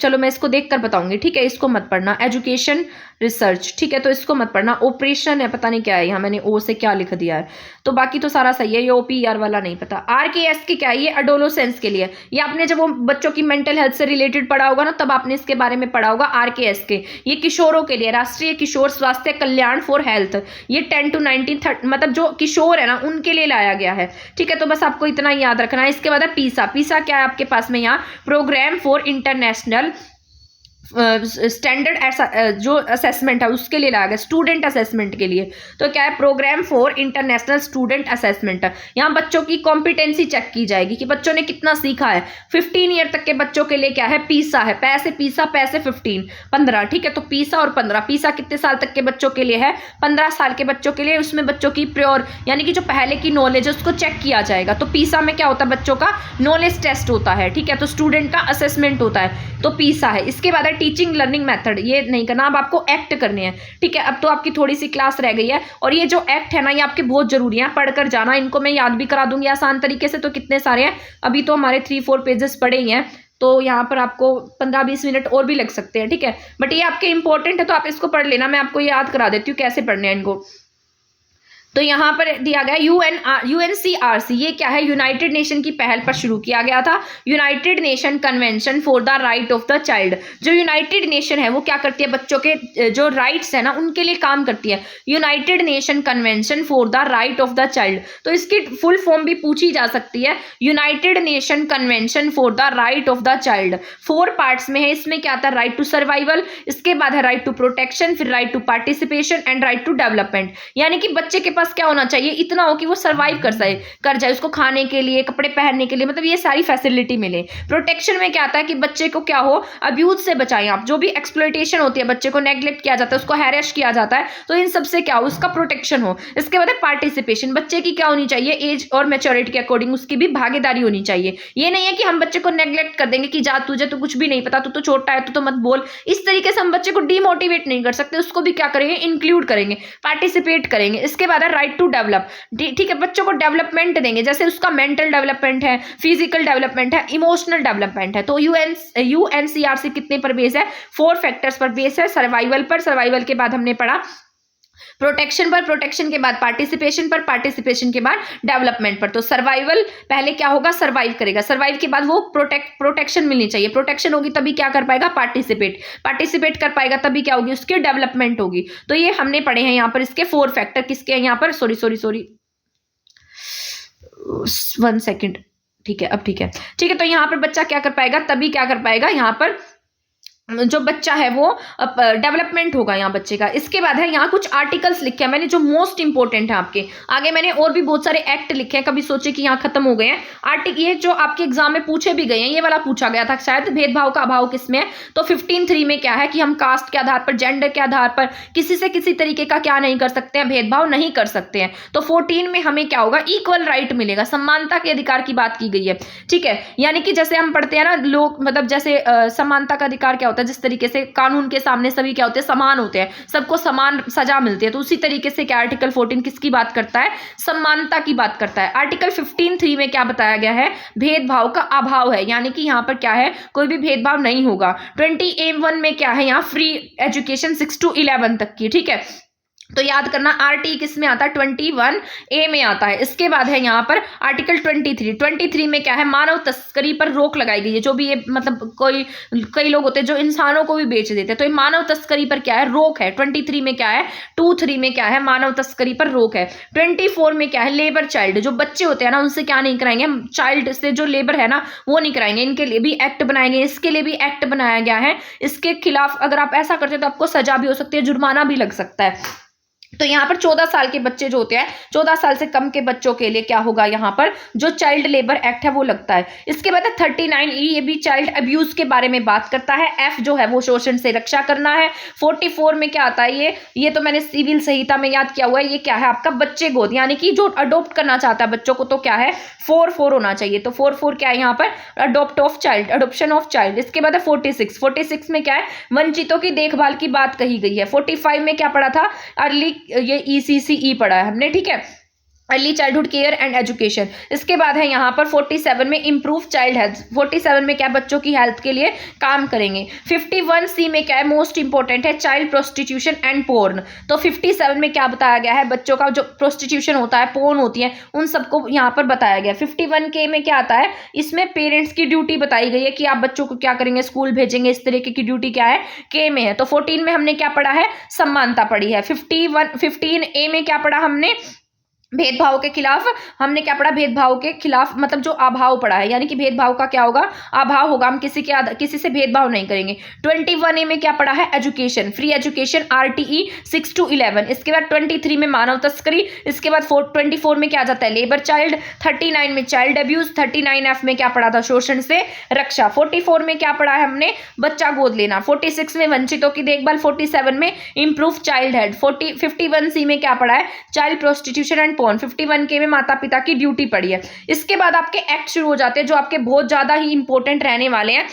चलो मैं इसको देखकर बताऊंगी। ठीक है, इसको मत पढ़ना, एजुकेशन रिसर्च। ठीक है, तो इसको मत पढ़ना। ऑपरेशन है, पता नहीं क्या है, यहाँ मैंने O से क्या लिख दिया है, तो बाकी तो सारा सही है। ये OPER वाला नहीं पता। RKS के क्या है, ये एडोलोसेंस के लिए। ये आपने जब वो बच्चों की मेंटल हेल्थ से रिलेटेड पढ़ा होगा ना, तब आपने इसके बारे में पढ़ा होगा। RKS के ये किशोरों के लिए, राष्ट्रीय किशोर स्वास्थ्य कल्याण फॉर हेल्थ। ये 10 to 19 मतलब जो किशोर है ना उनके लिए लाया गया है। ठीक है, तो बस आपको इतना ही याद रखना है। इसके बाद है PISA। PISA क्या है आपके पास में, यहाँ प्रोग्राम फॉर इंटरनेशनल स्टैंडर्ड जो असेसमेंट है उसके लिए लाया गया, स्टूडेंट असेसमेंट के लिए। तो क्या है, programme for international student assessment. यहाँ बच्चों की कॉम्पिटेंसी चेक की जाएगी कि बच्चों ने कितना सीखा है। 15 ईयर तक के बच्चों के लिए क्या है, PISA है, पैसे 15। ठीक है, तो PISA और 15। PISA कितने साल तक के बच्चों के लिए है, 15 साल के बच्चों के लिए। उसमें बच्चों की प्योर यानी कि जो पहले की नॉलेज है उसको चेक किया जाएगा। तो PISA में क्या होता है, बच्चों का नॉलेज टेस्ट होता है। ठीक है, तो स्टूडेंट का असेसमेंट होता है, तो PISA है। इसके बाद टीचिंग लर्निंग मेथड, ये नहीं करना, अब आपको एक्ट करने हैं। ठीक है, अब तो आपकी थोड़ी सी क्लास रह गई है, और ये जो एक्ट है ना ये आपके बहुत जरूरी है, पढ़कर जाना। इनको मैं याद भी करा दूंगी आसान तरीके से। तो कितने सारे हैं, अभी तो हमारे 3-4 पेजेस पड़े ही हैं, तो यहाँ पर आपको 15-20 मिनट और भी लग सकते हैं। ठीक है, बट ये आपके इंपॉर्टेंट है तो आप इसको पढ़ लेना, मैं आपको याद करा देती हूँ कैसे पढ़ने हैं इनको। तो यहाँ पर दिया गया यूएनसीआरसी, ये क्या है, यूनाइटेड नेशन की पहल पर शुरू किया गया था। United nation convention for the right of the child, जो यूनाइटेड नेशन है वो क्या करती है, बच्चों के जो राइट्स है ना उनके लिए काम करती है। United nation convention for the right of the child, तो इसकी फुल फॉर्म भी पूछी जा सकती है, United nation convention for the right of the child. 4 parts में है, इसमें क्या आता है, राइट टू सर्वाइवल, इसके बाद है राइट टू प्रोटेक्शन, फिर right to participation and right to development. यानी कि बच्चे के पास क्या होना चाहिए, इतना हो कि वो सर्वाइव कर जाए, उसको खाने के लिए, कपड़े पहनने के लिए, मतलब ये सारी फैसिलिटी मिले। प्रोटेक्शन में क्या आता है कि बच्चे को क्या हो, अब्यूज से बचाएं आप, जो भी एक्सप्लॉयटेशन होती है, बच्चे को नेग्लेक्ट किया जाता है, उसको हैरेस किया जाता है, तो इन सब से क्या हो, उसका प्रोटेक्शन हो। इसके बाद है पार्टिसिपेशन, बच्चे की क्या होनी चाहिए, एज और मैच्योरिटी के अकॉर्डिंग उसकी भी भागीदारी होनी चाहिए। ये नहीं है कि हम बच्चे को नेग्लेक्ट कर देंगे कि जा तुझे तो कुछ भी नहीं पता, तू तो छोटा है, तू तो मत बोल, इस तरीके से हम बच्चे को डिमोटिवेट नहीं कर सकते, उसको भी क्या करेंगे, इंक्लूड करेंगे, पार्टिसिपेट करेंगे। इसके बाद राइट टू डेवलप, ठीक है, बच्चों को डेवलपमेंट देंगे, जैसे उसका मेंटल डेवलपमेंट है, फिजिकल डेवलपमेंट है, इमोशनल डेवलपमेंट है। तो यूएनसीआरसी कितने पर बेस है, 4 फैक्टर्स पर बेस है। सर्वाइवल पर, सर्वाइवल के बाद हमने पढ़ा प्रोटेक्शन पर, प्रोटेक्शन के बाद पार्टिसिपेशन पर, पार्टिसिपेशन के बाद डेवलपमेंट पर। तो सर्वाइवल पहले क्या होगा, सर्वाइव करेगा, सर्वाइव के बाद वो प्रोटेक्शन मिलनी चाहिए, प्रोटेक्शन होगी तभी क्या कर पाएगा, पार्टिसिपेट कर पाएगा, तभी क्या होगी, उसकी डेवलपमेंट होगी। तो ये हमने पढ़े हैं यहाँ पर इसके 4 फैक्टर, किसके हैं यहाँ पर, सॉरी 1 सेकेंड, ठीक है, अब ठीक है। तो यहाँ पर बच्चा क्या कर पाएगा, तभी क्या कर पाएगा, यहाँ पर जो बच्चा है वो डेवलपमेंट होगा यहाँ बच्चे का। इसके बाद है यहाँ कुछ आर्टिकल्स लिखे हैं मैंने जो मोस्ट इंपोर्टेंट है आपके आगे, मैंने और भी बहुत सारे एक्ट लिखे हैं, कभी सोचे कि यहाँ खत्म हो गए हैं आर्टिकल, ये जो आपके एग्जाम में पूछे भी गए हैं, ये वाला पूछा गया था शायद, भेदभाव का अभाव किसमें है। तो 15(3) में क्या है कि हम कास्ट के आधार पर, जेंडर के आधार पर किसी से किसी तरीके का क्या नहीं कर सकते हैं, भेदभाव नहीं कर सकते हैं। तो 14 में हमें क्या होगा, इक्वल राइट मिलेगा, समानता के अधिकार की बात की गई है, ठीक है। यानी कि जैसे हम पढ़ते हैं ना लोग, मतलब जैसे समानता का अधिकार क्या होता है, जिस तरीके से कानून के सामने सभी क्या होते हैं, समान होते हैं, सबको समान सजा मिलती है, तो उसी तरीके से क्या आर्टिकल 14 किसकी बात करता है, समानता की बात करता है। आर्टिकल 15(3) में क्या बताया गया है, भेदभाव का अभाव है, यानी कि यहाँ पर क्या है, कोई भी भेदभाव नहीं होगा। 20(1) में क्या है, यहाँ फ्री एजुकेशन 6 to 11 तक की, ठीक है। तो याद करना RT किस में आता है, 21A में आता है। इसके बाद है यहाँ पर आर्टिकल 23 में क्या है, मानव तस्करी पर रोक लगाई गई है। जो भी ये मतलब कई लोग होते हैं जो इंसानों को भी बेच देते हैं, तो ये मानव तस्करी पर क्या है, रोक है। 23 में क्या है, 23 में क्या है, मानव तस्करी पर रोक है। 24 में क्या है, लेबर चाइल्ड, जो बच्चे होते हैं ना उनसे क्या नहीं कराएंगे, चाइल्ड से जो लेबर है ना वो नहीं कराएंगे, इनके लिए भी एक्ट बनाएंगे, इसके लिए भी एक्ट बनाया गया है। इसके खिलाफ अगर आप ऐसा करते हो तो आपको सजा भी हो सकती है, जुर्माना भी लग सकता है। तो यहाँ पर 14 साल के बच्चे जो होते हैं, 14 साल से कम के बच्चों के लिए क्या होगा, यहाँ पर जो चाइल्ड लेबर एक्ट है वो लगता है। इसके बाद 39E, ये भी चाइल्ड अब्यूज के बारे में बात करता है। F जो है वो शोषण से रक्षा करना है। 44 में क्या आता है, ये तो मैंने सिविल संहिता में याद किया हुआ है। ये क्या है आपका, बच्चे गोद, यानी कि जो अडोप्ट करना चाहता है बच्चों को, तो क्या है 4 होना चाहिए। तो 4 क्या है यहाँ पर, अडोप्शन ऑफ चाइल्ड। इसके बाद 46 में क्या है, वंचितों की देखभाल की बात कही गई है। 45 में क्या पढ़ा था, अर्ली, ये ECCE पढ़ा है हमने, ठीक है, early childhood care and education. इसके बाद है यहाँ पर 47 में इम्प्रूव चाइल्ड हेल्थ। 47 में क्या, बच्चों की हेल्थ के लिए काम करेंगे। 51C में क्या है, मोस्ट इंपॉर्टेंट है, चाइल्ड प्रोस्टिट्यूशन एंड पोर्न। तो 57 में क्या बताया गया है, बच्चों का जो प्रोस्टिट्यूशन होता है, पोर्न होती है, उन सबको यहाँ पर बताया गया। 51K में क्या आता है, इसमें पेरेंट्स की ड्यूटी बताई गई है कि आप बच्चों को क्या करेंगे, स्कूल भेजेंगे, इस तरीके की ड्यूटी क्या है, K में है। तो 14 में हमने क्या पढ़ा है, समानता पढ़ी है। 15A में क्या पढ़ा हमने, भेदभाव के खिलाफ। हमने क्या पढ़ा, भेदभाव के खिलाफ मतलब जो अभाव पढ़ा है, यानी कि भेदभाव का क्या होगा, अभाव होगा, हम किसी से भेदभाव नहीं करेंगे। 21A में क्या पढ़ा है, education, free education, RTE 6 to 11। इसके बाद 23 में मानव तस्करी। इसके बाद 24 में क्या आ जाता है, लेबर चाइल्ड। 39 में चाइल्ड अब्यूज। 39F में क्या पढ़ा था, शोषण से रक्षा। 44 में क्या पढ़ा है हमने, बच्चा गोद लेना। 46 में वंचितों की देखभाल। 47 में इंप्रूव चाइल्ड हेल्थ। 51C में क्या पढ़ा है, चाइल्ड प्रोस्टिट्यूशन एंड 51K में माता पिता की ड्यूटी पड़ी है। इसके बाद आपके एक्ट शुरू हो जाते हैं जो आपके बहुत ज्यादा ही इंपॉर्टेंट रहने वाले हैं।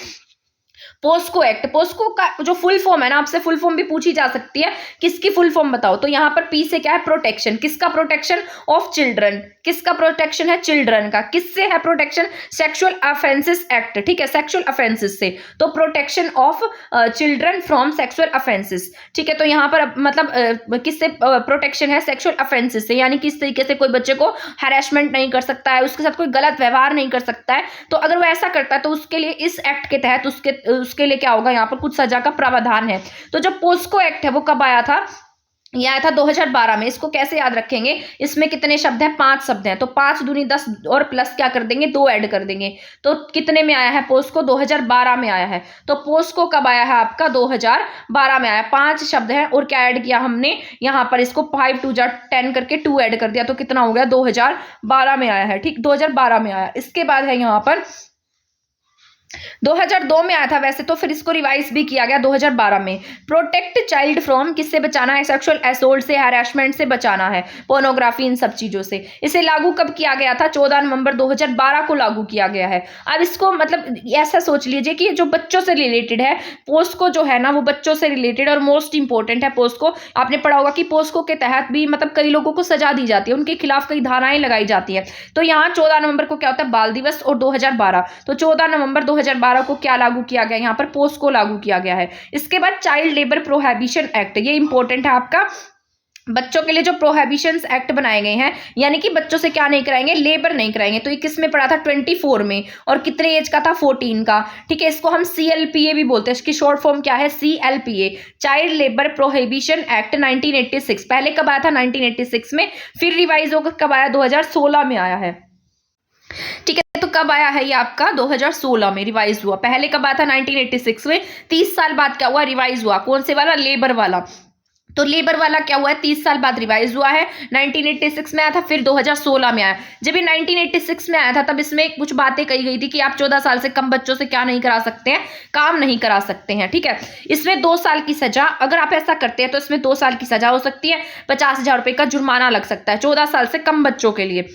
पोस्को एक्ट, पोस्को का जो फुल फॉर्म है ना, आपसे फुल फॉर्म भी पूछी जा सकती है, किसकी फुल फॉर्म बताओ। तो यहाँ पर पी से क्या है, प्रोटेक्शन, किसका प्रोटेक्शन, ऑफ चिल्ड्रन, किसका प्रोटेक्शन है, चिल्ड्रन का। किससे है प्रोटेक्शन, सेक्सुअल ऑफेंसेस एक्ट, ठीक है, सेक्सुअल ऑफेंसेस से, तो protection of children from sexual offences, ठीक है। तो यहाँ पर मतलब किससे प्रोटेक्शन है, सेक्सुअल ऑफेंसेस से, यानी किस तरीके से कोई बच्चे को हैरेसमेंट नहीं कर सकता है, उसके साथ कोई गलत व्यवहार नहीं कर सकता है। तो अगर वो ऐसा करता है तो उसके लिए इस एक्ट के तहत उसके लिए क्या होगा, यहाँ पर कुछ सजा का प्रावधान है। तो जब पोस्को एक्ट है वो कब आया था, ये आया था 2012 में। इसको कैसे याद रखेंगे, इसमें कितने शब्द हैं, 5 शब्द हैं, तो 5 दूनी 10 और प्लस क्या कर देंगे, 2 ऐड कर देंगे। तो कितने में आया है, पोस्को 2012 में आया है। तो पोस्को कब आया है आपका, 2012 में आया। 5 शब्द हैं और क्या ऐड किया हमने यहाँ पर, इसको 5 2 10 करके 2 ऐड कर दिया, तो कितना हो गया, 2012 में आया है, ठीक, 2012 में आया। इसके बाद है यहाँ पर 2002 में आया था वैसे तो, फिर इसको रिवाइज भी किया गया 2012 में। प्रोटेक्ट चाइल्ड फ्रॉम, किससे बचाना है, सेक्सुअल असोल्ट से, हैरेसमेंट से बचाना है, पोर्नोग्राफी, इन सब चीजों से। इसे लागू कब किया गया था, 14 नवंबर 2012 को लागू किया गया है। अब इसको मतलब ऐसा सोच लीजिए कि जो बच्चों से रिलेटेड है, पोस्को जो है ना वो बच्चों से रिलेटेड और मोस्ट इंपॉर्टेंट है। पोस्को आपने पढ़ा होगा कि पोस्को के तहत भी मतलब कई लोगों को सजा दी जाती है, उनके खिलाफ कई धाराएं लगाई जाती है। तो यहाँ 14 नवंबर को क्या होता है, बाल दिवस, और 2012, तो 14 नवंबर 2012 को क्या लागू किया गया, यहाँ पर पोस्को लागू किया गया है। इसके बाद चाइल्ड लेबर प्रोहिबिशन एक्ट, ये इंपॉर्टेंट है आपका, बच्चों के लिए जो प्रोहिबिशंस एक्ट बनाए गए हैं, यानी कि बच्चों से क्या नहीं कराएंगे, लेबर नहीं कराएंगे। तो ये किस में पड़ा था, 24 में, और कितने एज का था, 14 का, ठीक है। इसको हम CLPA भी बोलते हैं, इसकी शॉर्ट फॉर्म क्या है, CLPA, child labour prohibition act 1986। पहले कब आया था, 1986 में, फिर रिवाइज होकर कब आया, 2016 में आया है, ठीक है। तो कब आया है ये आपका, 2016 में रिवाइज हुआ। पहले कब आया था, 1986 में। 30 साल बाद क्या हुआ, रिवाइज हुआ। कौन से वाला, लेबर वाला। तो लेबर वाला क्या हुआ है, 30 साल बाद रिवाइज हुआ है। 1986 में आया था, फिर 2016 में आया। जब ये 1986 में आया था तब इसमें कुछ बातें कही गई थी कि आप 14 साल से कम बच्चों से क्या नहीं करा सकते हैं, काम नहीं करा सकते हैं, ठीक है। इसमें 2 साल की सजा, अगर आप ऐसा करते हैं तो इसमें 2 साल की सजा हो सकती है, 50,000 रुपए का जुर्माना लग सकता है 14 साल से कम बच्चों के लिए।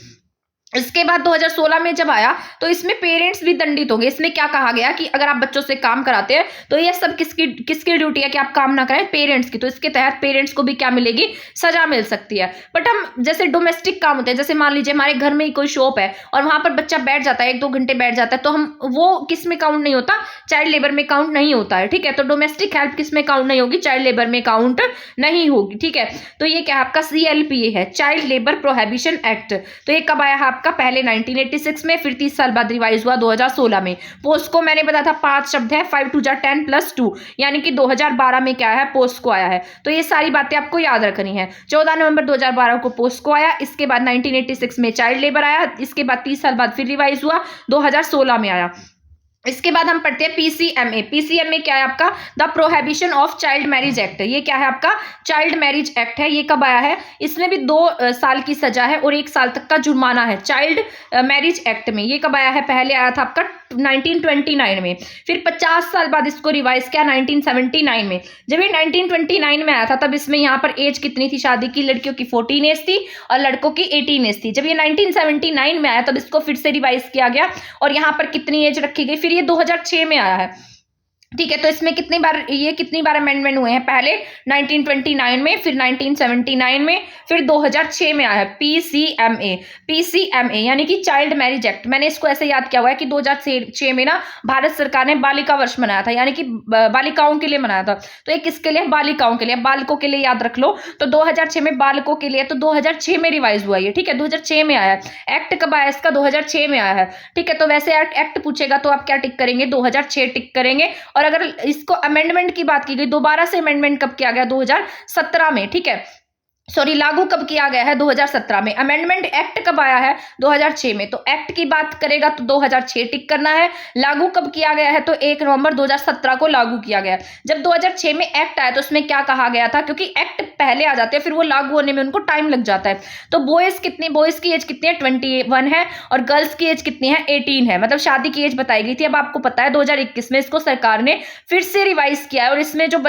इसके बाद 2016 में जब आया तो इसमें पेरेंट्स भी दंडित होंगे। इसमें क्या कहा गया कि अगर आप बच्चों से काम कराते हैं तो ये सब किसकी ड्यूटी है कि आप काम ना करें, पेरेंट्स की। तो इसके तहत पेरेंट्स को भी क्या मिलेगी, सजा मिल सकती है। बट हम जैसे डोमेस्टिक काम होते हैं, जैसे मान लीजिए हमारे घर में ही कोई शॉप है और वहां पर बच्चा बैठ जाता है, 1-2 घंटे बैठ जाता है, तो हम वो किस में काउंट नहीं होता, चाइल्ड लेबर में काउंट नहीं होता है, ठीक है। तो डोमेस्टिक हेल्प किस में काउंट नहीं होगी, चाइल्ड लेबर में काउंट नहीं होगी, ठीक है। तो ये क्या आपका CLPA है, चाइल्ड लेबर प्रोहिबिशन एक्ट। तो ये कब आया है आपका, पहले 1986 में, फिर 30 साल बाद रिवाइज हुआ 2016 में। पोस्को मैंने बताया था 5 शब्द है, 5 2 10 + 2, यानी कि 2012 में क्या है, पोस्को आया है। तो ये सारी बातें आपको याद रखनी है। 14 नवंबर 2012 को पोस्को आया, इसके बाद 1986 में चाइल्ड लेबर आया, इसके बाद 30 साल बाद फिर रिवाइज हुआ, 2016 में आया। इसके बाद हम पढ़ते हैं PCMA। PCMA क्या है आपका, the prohibition of child marriage act. ये क्या है आपका, चाइल्ड मैरिज एक्ट है। ये कब आया है, इसमें भी 2 साल की सजा है और 1 साल तक का जुर्माना है चाइल्ड मैरिज एक्ट में। ये कब आया है, पहले आया था आपका 1929 में, फिर 50 साल बाद इसको रिवाइज किया 1979 में। जब ये 1929 में आया था तब इसमें यहाँ पर एज कितनी थी शादी की, लड़कियों की 14 एज थी और लड़कों की 18 एज थी। जब ये 1979 में आया तब इसको फिर से रिवाइज किया गया और यहाँ पर कितनी एज रखी गई, फिर ये 2006 में आया है, ठीक है। तो इसमें कितनी बार अमेंडमेंट हुए हैं, पहले 1929 में, फिर 1979 में, फिर 2006 में आया है PCMA यानी कि चाइल्ड मैरिज एक्ट। मैंने इसको ऐसे याद किया हुआ है कि 2006 में ना भारत सरकार ने बालिका वर्ष मनाया था, यानी कि बालिकाओं के लिए मनाया था। तो ये किसके लिए, बालिकाओं के लिए, बालकों के लिए याद रख लो। तो 2006 में बालकों के लिए, तो 2006 में रिवाइज हुआ ये, ठीक है, 2006 में आया है। एक्ट कब आया इसका, 2006 में आया है, ठीक है। तो वैसे एक्ट पूछेगा तो आप क्या टिक करेंगे, 2006 टिक करेंगे। और अगर इसको अमेंडमेंट की बात की गई, दोबारा से अमेंडमेंट कब किया गया, 2017 में, ठीक है। सॉरी, लागू कब किया गया है, 2017 में। अमेंडमेंट एक्ट कब आया है, 2006 में। तो एक्ट की बात करेगा तो 2006 टिक करना है। लागू कब किया गया है, तो 1 नवंबर 2017 को लागू किया गया। जब 2006 में एक्ट आया तो उसमें क्या कहा गया था, क्योंकि एक्ट पहले आ जाते हैं फिर वो लागू होने में उनको टाइम लग जाता है। तो बॉयज की एज कितनी है, 21 है, और गर्ल्स की एज कितनी है, 18 है। मतलब शादी की एज बताई गई थी। अब आपको पता है 2021 में इसको सरकार ने फिर से रिवाइज किया है और इसमें जो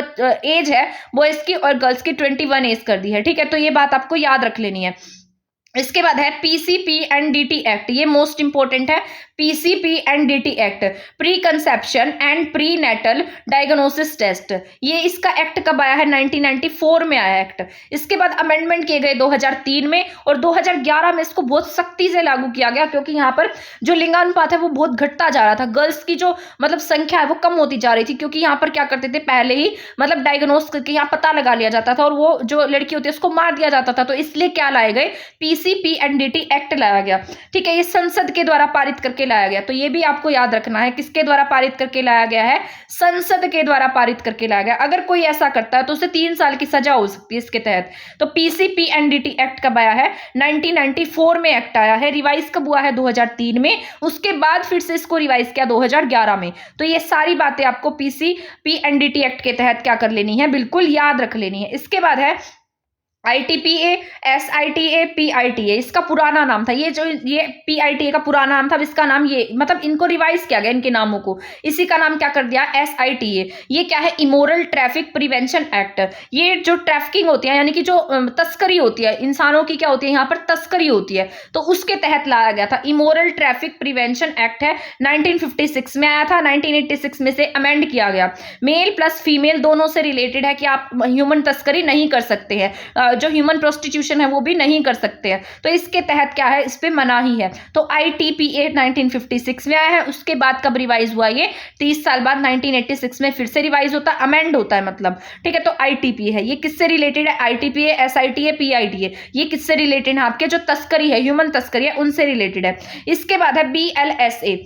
एज है बॉयज की और गर्ल्स की 21 एज कर दी है, ठीक है। तो ये बात आपको याद रख लेनी है। इसके बाद है PCPNDT एक्ट, ये मोस्ट इंपोर्टेंट है। PCPNDT act, pre conception and prenatal diagnosis test. ये इसका एक्ट कब आया है? 1994 में आया एक्ट। इसके बाद अमेंडमेंट किए गए 2003 में, और 2011 में इसको बहुत सख्ती से लागू किया गया, क्योंकि यहाँ पर जो लिंगानुपात है वो बहुत घटता जा रहा था। गर्ल्स की जो मतलब संख्या है वो कम होती जा रही थी, क्योंकि यहाँ पर क्या करते थे, पहले ही मतलब डायग्नोस करके यहाँ पता लगा लिया जाता था, और वो जो लड़की होती है उसको मार दिया जाता था। तो इसलिए क्या लाए गए? PCPNDT एक्ट लाया गया। ठीक है, ये संसद के द्वारा पारित करके लाया गया। तो ये भी आपको याद रखना है, किसके द्वारा पारित करके लाया गया है? संसद के द्वारा पारित करके लाया गया। अगर कोई ऐसा करता है तो उसे 3 साल की सजा हो सकती है इसके तहत। तो PCPNDT एक्ट कब आया है? 1994 में एक्ट आया है। रिवाइज कब हुआ है? 2003 में। उसके बाद फिर से इसको रिवाइज किया 2011 में। तो ये सारी बातें आपको PCPNDT एक्ट के तहत क्या कर लेनी है? बिल्कुल याद रख लेनी है। इसके बाद है ITPA, SITA, PITA, इसका पुराना नाम था। ये PITA का पुराना नाम था, अब इसका नाम ये मतलब इनको रिवाइज किया गया, इनके नामों को। इसी का नाम क्या कर दिया? SITA। ये क्या है? Immoral traffic prevention act. ये जो ट्रैफिकिंग होती है, यानी कि जो तस्करी होती है इंसानों की, क्या होती है यहाँ पर? तस्करी होती है, तो उसके तहत लाया गया था। इमोरल ट्रैफिक प्रिवेंशन एक्ट है, 1956 में आया था। 1986 में से अमेंड किया गया। मेल प्लस फीमेल दोनों से रिलेटेड है कि आप ह्यूमन तस्करी नहीं कर सकते हैं, जो ह्यूमन प्रोस्टिट्यूशन है वो भी नहीं कर सकते हैं। तो इसके तहत क्या है? इस पे मनाही है। तो ITPA 1956 में आया है। उसके बाद कब रिवाइज हुआ? ये 30 साल बाद 1986 में फिर से रिवाइज होता है, अमेंड होता है मतलब। ठीक है, तो ITPA है। ये किससे रिलेटेड है? ITPA, SITA, PITA, ये किससे रिलेटेड है? आपके जो तस्करी है, ह्यूमन तस्करी है, उनसे रिलेटेड है। इसके बाद है BLSA।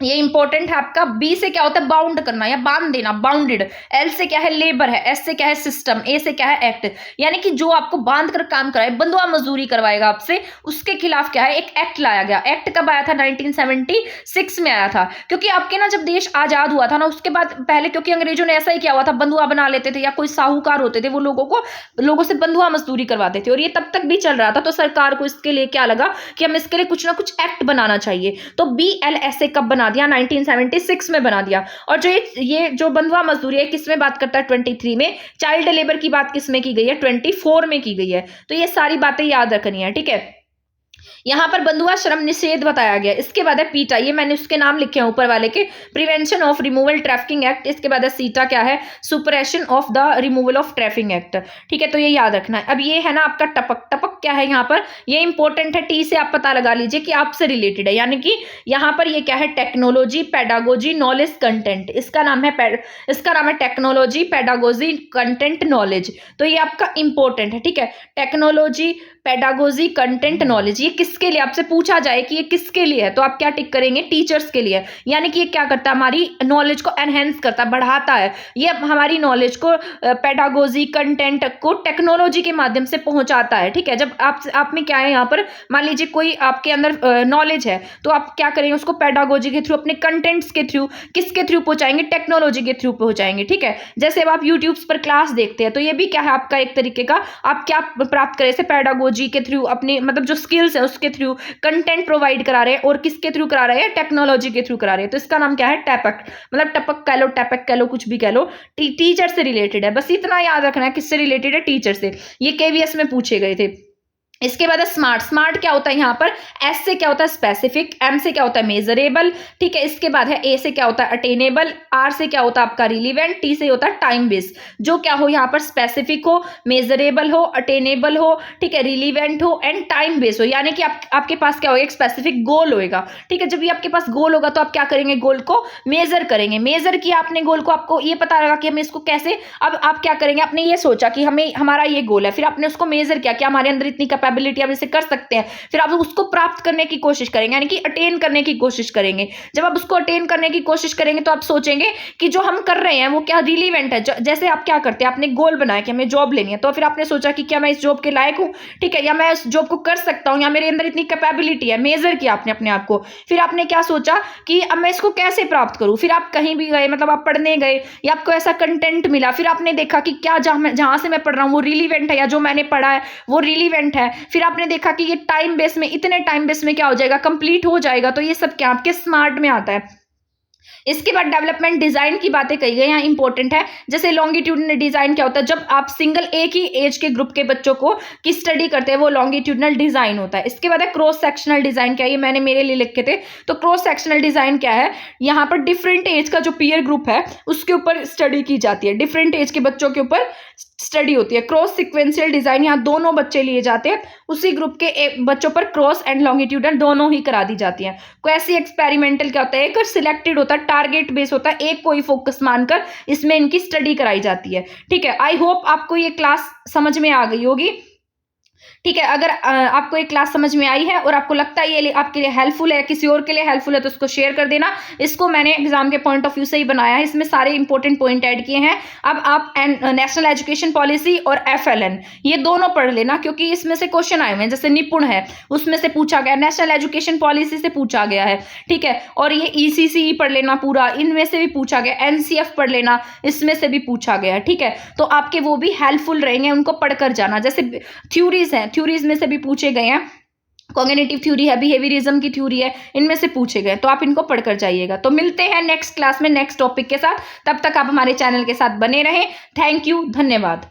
ये इंपॉर्टेंट है आपका। बी से क्या होता है? बाउंड करना या बांध देना, बाउंडेड। एल से क्या है? लेबर है। एस से क्या है? सिस्टम। ए से क्या है? एक्ट। यानी कि जो आपको बांध कर काम कराए, बंधुआ मजदूरी करवाएगा आपसे, उसके खिलाफ क्या है? एक एक्ट लाया गया। एक्ट कब आया था? 1976 में आया था। क्योंकि आपके ना जब देश आजाद हुआ था ना, उसके बाद पहले क्योंकि अंग्रेजों ने ऐसा ही किया हुआ था, बंधुआ बना लेते थे, या कोई साहूकार होते थे वो लोगों से बंधुआ मजदूरी करवाते थे, और ये तब तक भी चल रहा था। तो सरकार को इसके लिए क्या लगा कि हम इसके लिए कुछ ना कुछ एक्ट बनाना चाहिए। तो BLSA कब बना दिया? 1976 में बना दिया। और जो ये जो बंधुआ मजदूरी है किसमें बात करता है? 23 में। चाइल्ड लेबर की बात किसमें की गई है? 24 में की गई है। तो ये सारी बातें याद रखनी है। ठीक है, यहाँ पर बंधुआ श्रम निषेध बताया गया। इसके बाद है पीटा, ये मैंने उसके नाम लिखे हैं ऊपर वाले के, prevention of removal trafficking act. इसके बाद है सीटा, क्या है? Suppuration of the removal of trafficking act. ठीक है, तो ये याद रखना है। अब ये है ना आपका टपक। टपक क्या है यहाँ पर? ये इंपॉर्टेंट है। टी से आप पता लगा लीजिए कि आपसे रिलेटेड है, यानी कि यहाँ पर ये क्या है? Technology, pedagogy, knowledge, content. इसका नाम है टेक्नोलॉजी, पेडागोजी, कंटेंट, नॉलेज। तो ये आपका इंपॉर्टेंट है। ठीक है, टेक्नोलॉजी, पेडागोजी, कंटेंट, नॉलेज, ये किसके लिए आपसे पूछा जाए कि ये किसके लिए है, तो आप क्या टिक करेंगे? टीचर्स के लिए। यानी कि ये क्या करता है? हमारी नॉलेज को एनहेंस करता है, बढ़ाता है। ये हमारी नॉलेज को, पेडागोजी, कंटेंट को टेक्नोलॉजी के माध्यम से पहुंचाता है। ठीक है, जब आप में क्या है यहाँ पर, मान लीजिए कोई आपके अंदर नॉलेज है, तो आप क्या करेंगे? उसको पेडागोजी के थ्रू, अपने कंटेंट्स के थ्रू, किसके थ्रू पहुंचाएंगे? टेक्नोलॉजी के थ्रू पहुंचाएंगे। ठीक है, जैसे अब आप यूट्यूब पर क्लास देखते हैं, तो ये भी क्या है आपका एक तरीके का, आप क्या प्राप्त करें? पेडागोजी के थ्रू, अपने मतलब जो स्किल्स है उसके थ्रू कंटेंट प्रोवाइड करा रहे हैं, और किसके थ्रू करा रहे हैं? टेक्नोलॉजी के थ्रू करा रहे हैं। तो इसका नाम क्या है? टैपक। मतलब टपक कह लो, टैपक कह लो, कुछ भी कह लो, टीचर से रिलेटेड है। बस इतना याद रखना है, किससे रिलेटेड है? टीचर से। ये KVS में पूछे गए थे। इसके बाद है स्मार्ट। स्मार्ट क्या होता है यहाँ पर? एस से क्या होता है? स्पेसिफिक। एम से क्या होता है? मेजरेबल। ठीक है, इसके बाद है ए से क्या होता है? अटेनेबल। आर से क्या होता है आपका? रिलीवेंट। टी से होता है टाइम बेस्ड। जो क्या हो यहाँ पर? स्पेसिफिक हो, मेजरेबल हो, अटेनेबल हो, ठीक है, रिलीवेंट हो एंड टाइम बेस्ड हो। यानी कि आपके पास क्या होगा? एक स्पेसिफिक गोल होगा। ठीक है, जब भी आपके पास गोल होगा तो आप क्या करेंगे? गोल को मेजर करेंगे। मेजर किया आपने गोल को, आपको ये पता लगा कि हमें इसको कैसे, अब आप क्या करेंगे? आपने ये सोचा कि हमें हमारा ये गोल है, फिर आपने उसको मेजर किया कि हमारे अंदर इतनी कैपेबिलिटी, हम इसे कर सकते हैं। फिर आप उसको प्राप्त करने की कोशिश करेंगे, यानी कि अटेन करने की कोशिश करेंगे। जब आप उसको अटेन करने की कोशिश करेंगे तो आप सोचेंगे कि जो हम कर रहे हैं वो क्या रिलीवेंट है। जैसे आप क्या करते हैं? आपने गोल बनाया कि हमें जॉब लेनी है, तो फिर आपने सोचा कि क्या मैं इस जॉब के लायक हूं? ठीक है, या मैं इस जॉब को कर सकता हूं, या मेरे अंदर इतनी कैपेबिलिटी है। मेजर किया आपने अपने आप को। फिर आपने क्या सोचा कि अब मैं इसको कैसे प्राप्त करूं? फिर आप कहीं भी गए, मतलब आप पढ़ने गए, या आपको ऐसा कंटेंट मिला, फिर आपने देखा कि क्या जहां से मैं पढ़ रहा हूं वो रिलीवेंट है, या जो मैंने पढ़ा है वो रिलीवेंट है। फिर आपने देखा कि ये टाइम बेस में, इतने टाइम बेस में क्या हो जाएगा? कंप्लीट हो जाएगा। तो ये सब क्या आपके स्मार्ट में आता है। इसके बाद डेवलपमेंट डिजाइन की बातें कही गई, यहाँ इंपॉर्टेंट है। जैसे लॉन्गिट्यूडनल डिजाइन क्या होता है, जब आप सिंगल एक ही एज के ग्रुप के बच्चों को की स्टडी करते हैं वो लॉन्गिट्यूडनल डिजाइन होता है। इसके बाद है क्रॉस सेक्शनल डिजाइन, क्या ये मैंने मेरे लिए लिखे थे। तो क्रॉस सेक्शनल डिजाइन क्या है, यहाँ पर डिफरेंट एज का जो पीयर ग्रुप है उसके ऊपर स्टडी की जाती है, डिफरेंट एज के बच्चों के ऊपर स्टडी होती है। क्रॉस सिक्वेंशियल डिजाइन, यहाँ दोनों बच्चे लिए जाते हैं, उसी ग्रुप के बच्चों पर क्रॉस एंड लॉन्गिट्यूडनल दोनों ही करा दी जाती है। क्वेसी एक्सपेरिमेंटल क्या होता है, एक सिलेक्टेड होता है, टारगेट बेस होता है, एक कोई फोकस मानकर इसमें इनकी स्टडी कराई जाती है। ठीक है, आई होप आपको ये क्लास समझ में आ गई होगी। ठीक है, अगर आपको ये क्लास समझ में आई है और आपको लगता है ये आपके लिए हेल्पफुल है, किसी और के लिए हेल्पफुल है, तो उसको शेयर कर देना। इसको मैंने एग्जाम के पॉइंट ऑफ व्यू से ही बनाया है, इसमें सारे इंपॉर्टेंट पॉइंट ऐड किए हैं। अब आप नेशनल एजुकेशन पॉलिसी और FLN ये दोनों पढ़ लेना, क्योंकि इसमें से क्वेश्चन आए हुए हैं। जैसे निपुण है उसमें से पूछा गया, नेशनल एजुकेशन पॉलिसी से पूछा गया है। ठीक है, और ये ECCE पढ़ लेना पूरा, इनमें से भी पूछा गया। NCF पढ़ लेना, इसमें से भी पूछा गया। ठीक है, तो आपके वो भी हेल्पफुल रहेंगे, उनको पढ़कर जाना। जैसे थ्योरीज हैं, थ्योरीज में से भी पूछे गए हैं, कॉग्निटिव थ्योरी है, बिहेवियरिज्म की थ्योरी है, इनमें से पूछे गए, तो आप इनको पढ़कर जाइएगा। तो मिलते हैं नेक्स्ट क्लास में नेक्स्ट टॉपिक के साथ, तब तक आप हमारे चैनल के साथ बने रहें। थैंक यू, धन्यवाद।